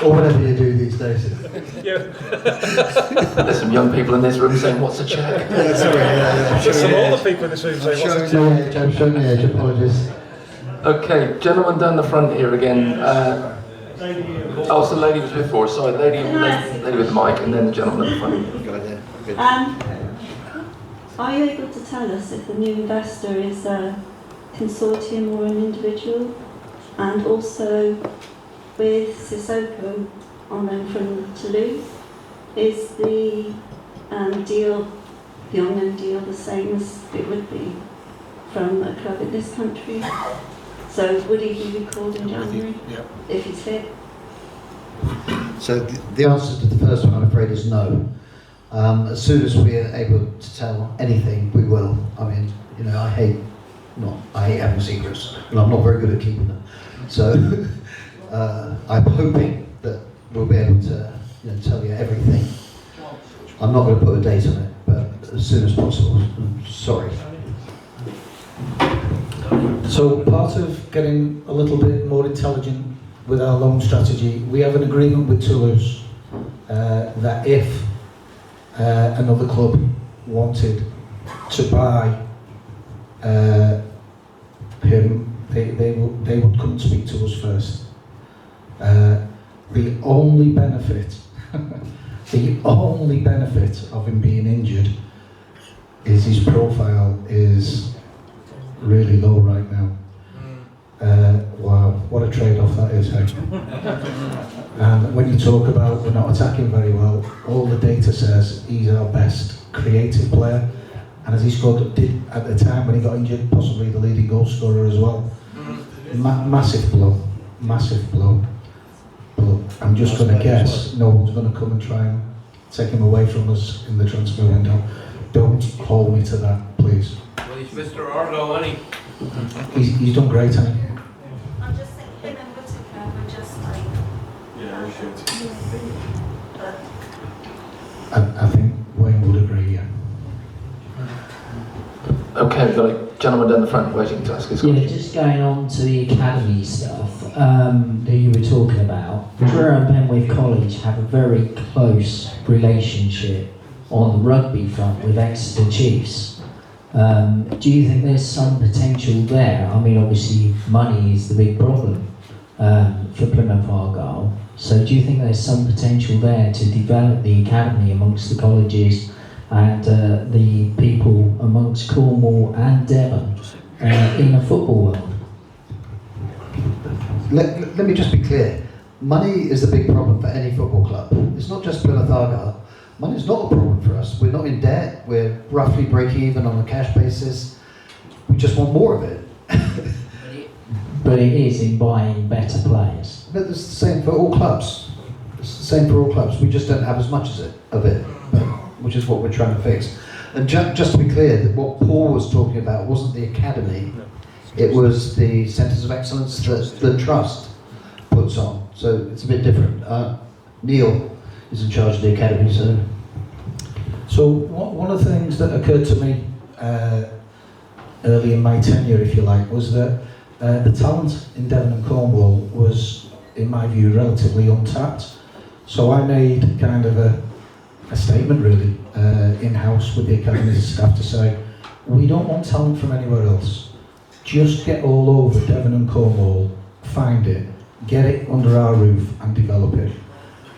Or whatever you do these days. Yeah. There's some young people in this room saying, "What's a check?" Yeah, sorry. There's some older people in this room saying, "What's a check?" I'm showing the age. Apologies. Okay, gentleman down the front here again. Oh, so the lady was before. Sorry, lady with the mic, and then the gentleman at the front. Are you able to tell us if the new investor is a consortium or an individual? And also, with Sissoko on them from Toulouse, is the deal, the on-loan deal, the same as it would be from a club in this country? So would he be recalled in January if he's fit? So the answer to the first one, I'm afraid, is no. As soon as we are able to tell anything, we will. I mean, you know, I hate having secrets, and I'm not very good at keeping them. So I'm hoping that we'll be able to, you know, tell you everything. I'm not going to put a date on it, but as soon as possible. Sorry. So part of getting a little bit more intelligent with our loan strategy, we have an agreement with Toulouse that if another club wanted to buy him, they would come and speak to us first. The only benefit of him being injured is his profile is really low right now. Wow, what a trade-off that is, hey? And when you talk about we're not attacking very well, all the data says he's our best creative player, and as he scored, did at the time when he got injured, possibly the leading goal scorer as well. Massive blow. But I'm just going to guess no one's going to come and try and take him away from us in the transfer window. Don't hold me to that, please. Well, he's Mr. Argyle, isn't he? He's done great, hasn't he? I'm just thinking him and Whittaker were just like... Yeah, we should. I think Wayne would agree, yeah. Okay, we've got a gentleman down the front waiting to ask his Yeah, question. just going on to the academy stuff that you were talking about. Truro and Penwith College have a very close relationship on the rugby front with Exeter Chiefs. Do you think there's some potential there? I mean, obviously money is the big problem for Plymouth Argyle. So do you think there's some potential there to develop the academy amongst the colleges and the people amongst Cornwall and Devon in the football world? Let me just be clear. Money is the big problem for any football club. It's not just Plymouth Argyle. Money's not a problem for us. We're not in debt. We're roughly breaking even on a cash basis. We just want more of it. But it is in buying better players. But it's the same for all clubs. It's the same for all clubs. We just don't have as much of it, which is what we're trying to fix. And just to be clear, that what Paul was talking about wasn't the academy. It was the centres of excellence that the trust puts on. So it's a bit different. Neil is in charge of the academy, so... So one of the things that occurred to me early in my tenure, if you like, was that the talent in Devon and Cornwall was, in my view, relatively untapped. So I made kind of a statement, really, in-house with the academy staff to say, we don't want talent from anywhere else. Just get all over Devon and Cornwall, find it, get it under our roof and develop it.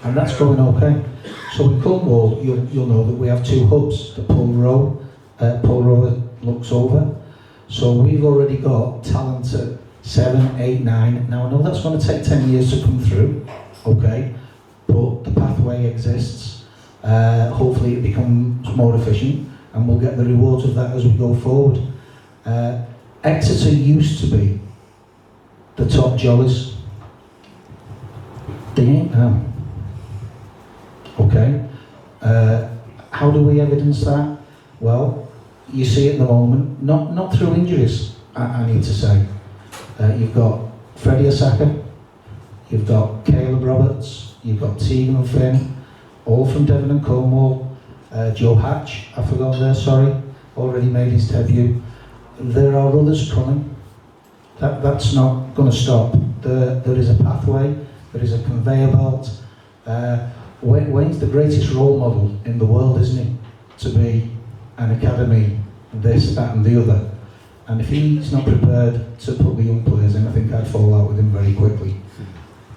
And that's going okay. So in Cornwall, you'll know that we have two hubs, the Paul Rowe looks over. So we've already got talent at 7, 8, 9. Now I know that's going to take 10 years to come through, okay, but the pathway exists. Hopefully it becomes more efficient and we'll get the rewards of that as we go forward. Exeter used to be the top jollies. They ain't now. Okay. How do we evidence that? Well, you see it at the moment, not through injuries, I need to say. You've got Freddie Osaka, you've got Caleb Roberts, you've got Tegan Finn, all from Devon and Cornwall. Joe Hatch, I forgot there, sorry, already made his debut. There are others coming. That's not going to stop. There is a pathway, there is a conveyor belt. Wayne's the greatest role model in the world, isn't he? To be an academy, this, that and the other. And if he's not prepared to put the young players in, I think I'd fall out with him very quickly.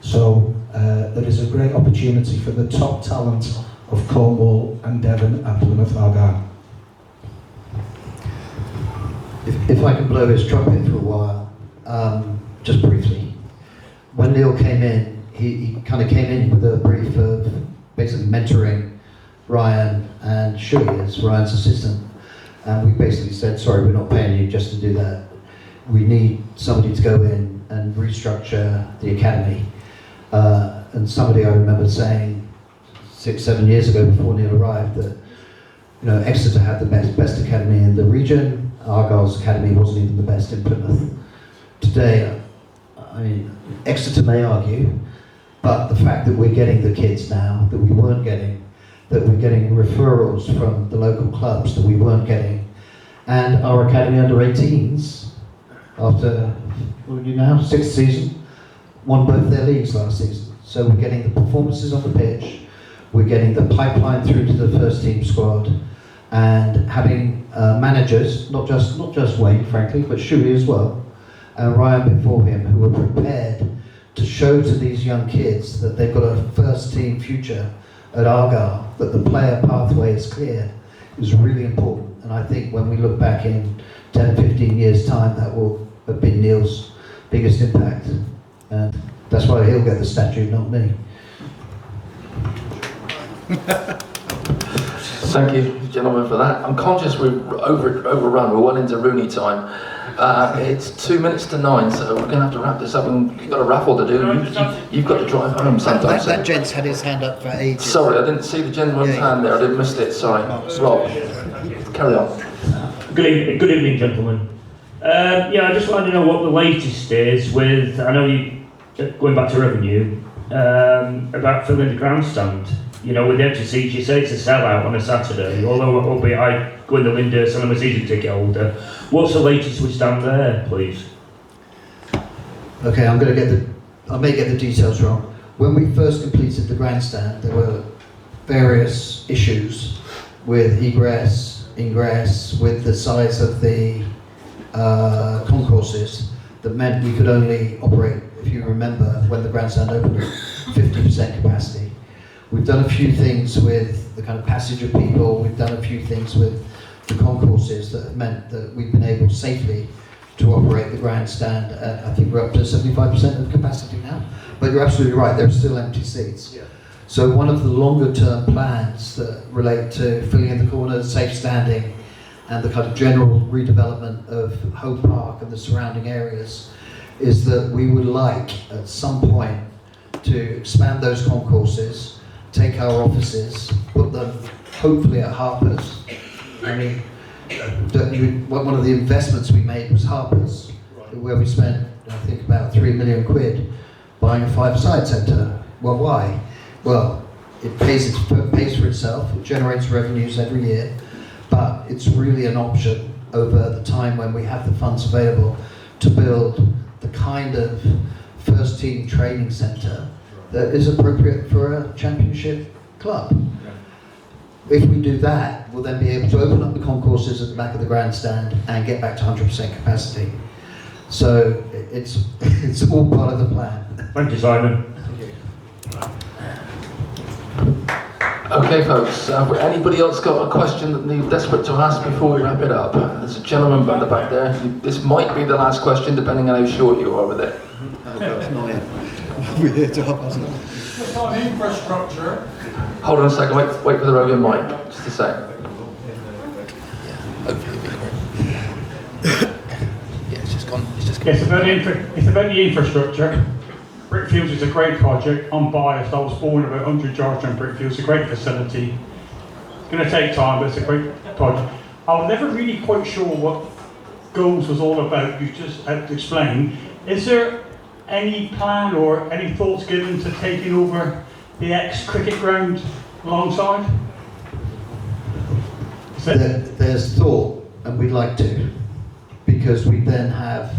So there is a great opportunity for the top talent of Cornwall and Devon at Plymouth Argyle. If I can blow his trumpet for a while, just briefly. When Neil came in, he kind of came in with a brief of basically mentoring Ryan and Shuey as Ryan's assistant. And we basically said, sorry, we're not paying you just to do that. We need somebody to go in and restructure the academy. And somebody I remember saying 6, 7 years ago before Neil arrived that, you know, Exeter had the best academy in the region. Argyle's academy wasn't even the best in Plymouth. Today, I mean, Exeter may argue, but the fact that we're getting the kids now that we weren't getting, that we're getting referrals from the local clubs that we weren't getting, and our academy under 18s, after, what are you now, 6th season, won both their leagues last season. So we're getting the performances on the pitch, we're getting the pipeline through to the first team squad, and having managers, not just Wayne, frankly, but Shuey as well, and Ryan before him, who were prepared to show to these young kids that they've got a first team future at Argyle, that the player pathway is clear, is really important. And I think when we look back in 10, 15 years' time, that will have been Neil's biggest impact. And that's why he'll get the statue, not me. Thank you, gentlemen, for that. I'm conscious we're overrun. We're well into Rooney time. It's 2 minutes to 9, so we're going to have to wrap this up. And you've got a raffle to do. You've got to drive home sometime. That gent's had his hand up for ages. Sorry, I didn't see the gentleman's hand there. I didn't miss it. Sorry, Rob. Carry on. Good evening, gentlemen. Yeah, I just wanted to know what the latest is with. I know you going back to revenue about filling the grandstand. You know, with the empty seats, you say it's a sellout on a Saturday, although albeit I go in the Lyndhurst and I'm a season ticket holder. What's the latest we stand there, please? Okay, I may get the details wrong. When we first completed the grandstand, there were various issues with egress, ingress, with the size of the concourses that meant we could only operate, if you remember, when the grandstand opened, at 50% capacity. We've done a few things with the kind of passage of people, we've done a few things with the concourses that have meant that we've been able safely to operate the grandstand at, I think we're up to 75% of capacity now. But you're absolutely right, there are still empty seats. Yeah. So one of the longer term plans that relate to filling in the corners, safe standing, and the kind of general redevelopment of Hope Park and the surrounding areas is that we would like at some point to expand those concourses, take our offices, put them hopefully at Harper's. I mean, one of the investments we made was Harper's, where we spent, I think, about £3 million buying a 5-side centre. Well, why? Well, it pays for itself, it generates revenues every year, but it's really an option over the time when we have the funds available to build the kind of first team training centre that is appropriate for a championship club. If we do that, we'll then be able to open up the concourses at the back of the grandstand and get back to 100% capacity. So it's all part of the plan. Thank you, Simon. Okay, folks, anybody else got a question that they're desperate to ask before we wrap it up? There's a gentleman at the back there. This might be the last question, depending on how short you are with it. Oh, God, not yet. We're here to help us. Just on infrastructure. Hold on a second, wait for the roving mic, just a sec. It's about the infrastructure. Brickfields is a great project. I'm biased. I was born about 100 yards from Brickfields. It's a great facility. It's going to take time, but it's a great project. I was never really quite sure what goals was all about. You just had to explain. Is there any plan or any thoughts given to taking over the ex-cricket ground alongside? There's thought, and we'd like to, because we then have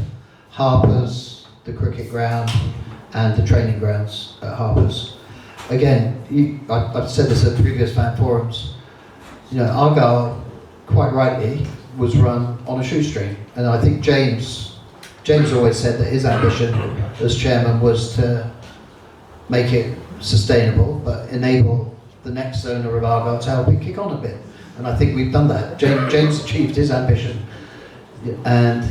Harper's, the cricket ground, and the training grounds at Harper's. Again, I've said this at previous fan forums, you know, Argyle, quite rightly, was run on a shoestring. And I think James always said that his ambition as chairman was to make it sustainable, but enable the next owner of Argyle to help it kick on a bit. And I think we've done that. James achieved his ambition, and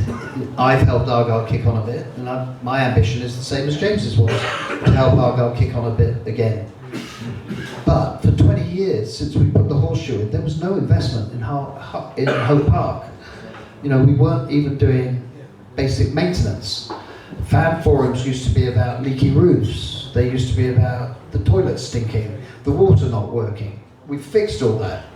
I've helped Argyle kick on a bit, and my ambition is the same as James's was, to help Argyle kick on a bit again. But for 20 years since we put the horseshoe in, there was no investment in Hope Park. You know, we weren't even doing basic maintenance. Fan forums used to be about leaky roofs. They used to be about the toilets stinking, the water not working. We fixed all that.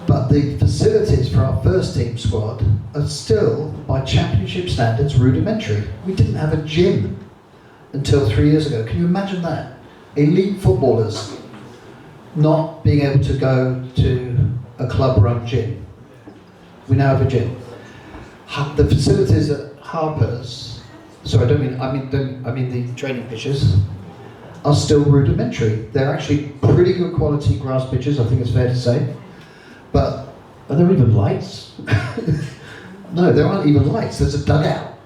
But the facilities for our first team squad are still, by championship standards, rudimentary. We didn't have a gym until 3 years ago. Can you imagine that? Elite footballers not being able to go to a club-run gym. We now have a gym. The facilities at Harper's, sorry, I mean the training pitches, are still rudimentary. They're actually pretty good quality grass pitches, I think it's fair to say. But are there even lights? No, there aren't even lights. There's a dugout,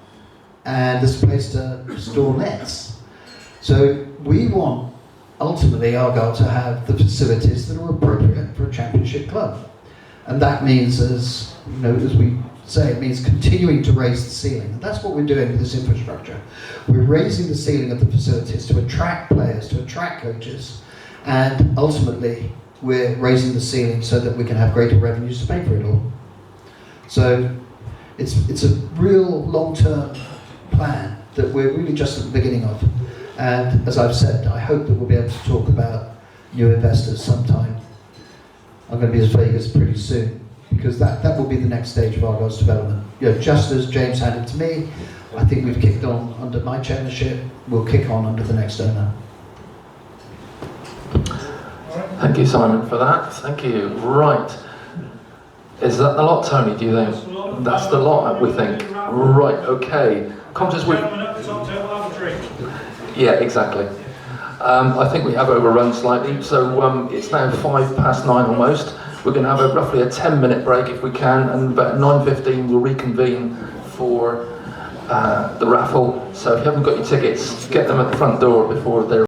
and there's a place to store nets. So we want, ultimately, Argyle to have the facilities that are appropriate for a championship club. And that means, as you know, as we say, it means continuing to raise the ceiling. And that's what we're doing with this infrastructure. We're raising the ceiling of the facilities to attract players, to attract coaches, and ultimately we're raising the ceiling so that we can have greater revenues to pay for it all. So it's a real long-term plan that we're really just at the beginning of. And as I've said, I hope that we'll be able to talk about new investors sometime. I'm going to be as vague as pretty soon, because that will be the next stage of Argyle's development. You know, just as James handed to me, I think we've kicked on under my chairmanship, we'll kick on under the next owner. Thank you, Simon, for that. Thank you. Right. Is that the lot, Tony, do you think? That's the lot, we think. Right, okay. Conscious we... Yeah, exactly. I think we have overrun slightly, so it's now 9:05 almost. We're going to have roughly a 10-minute break if we can, and about 9:15 we'll reconvene for the raffle. So if you haven't got your tickets, get them at the front door before they're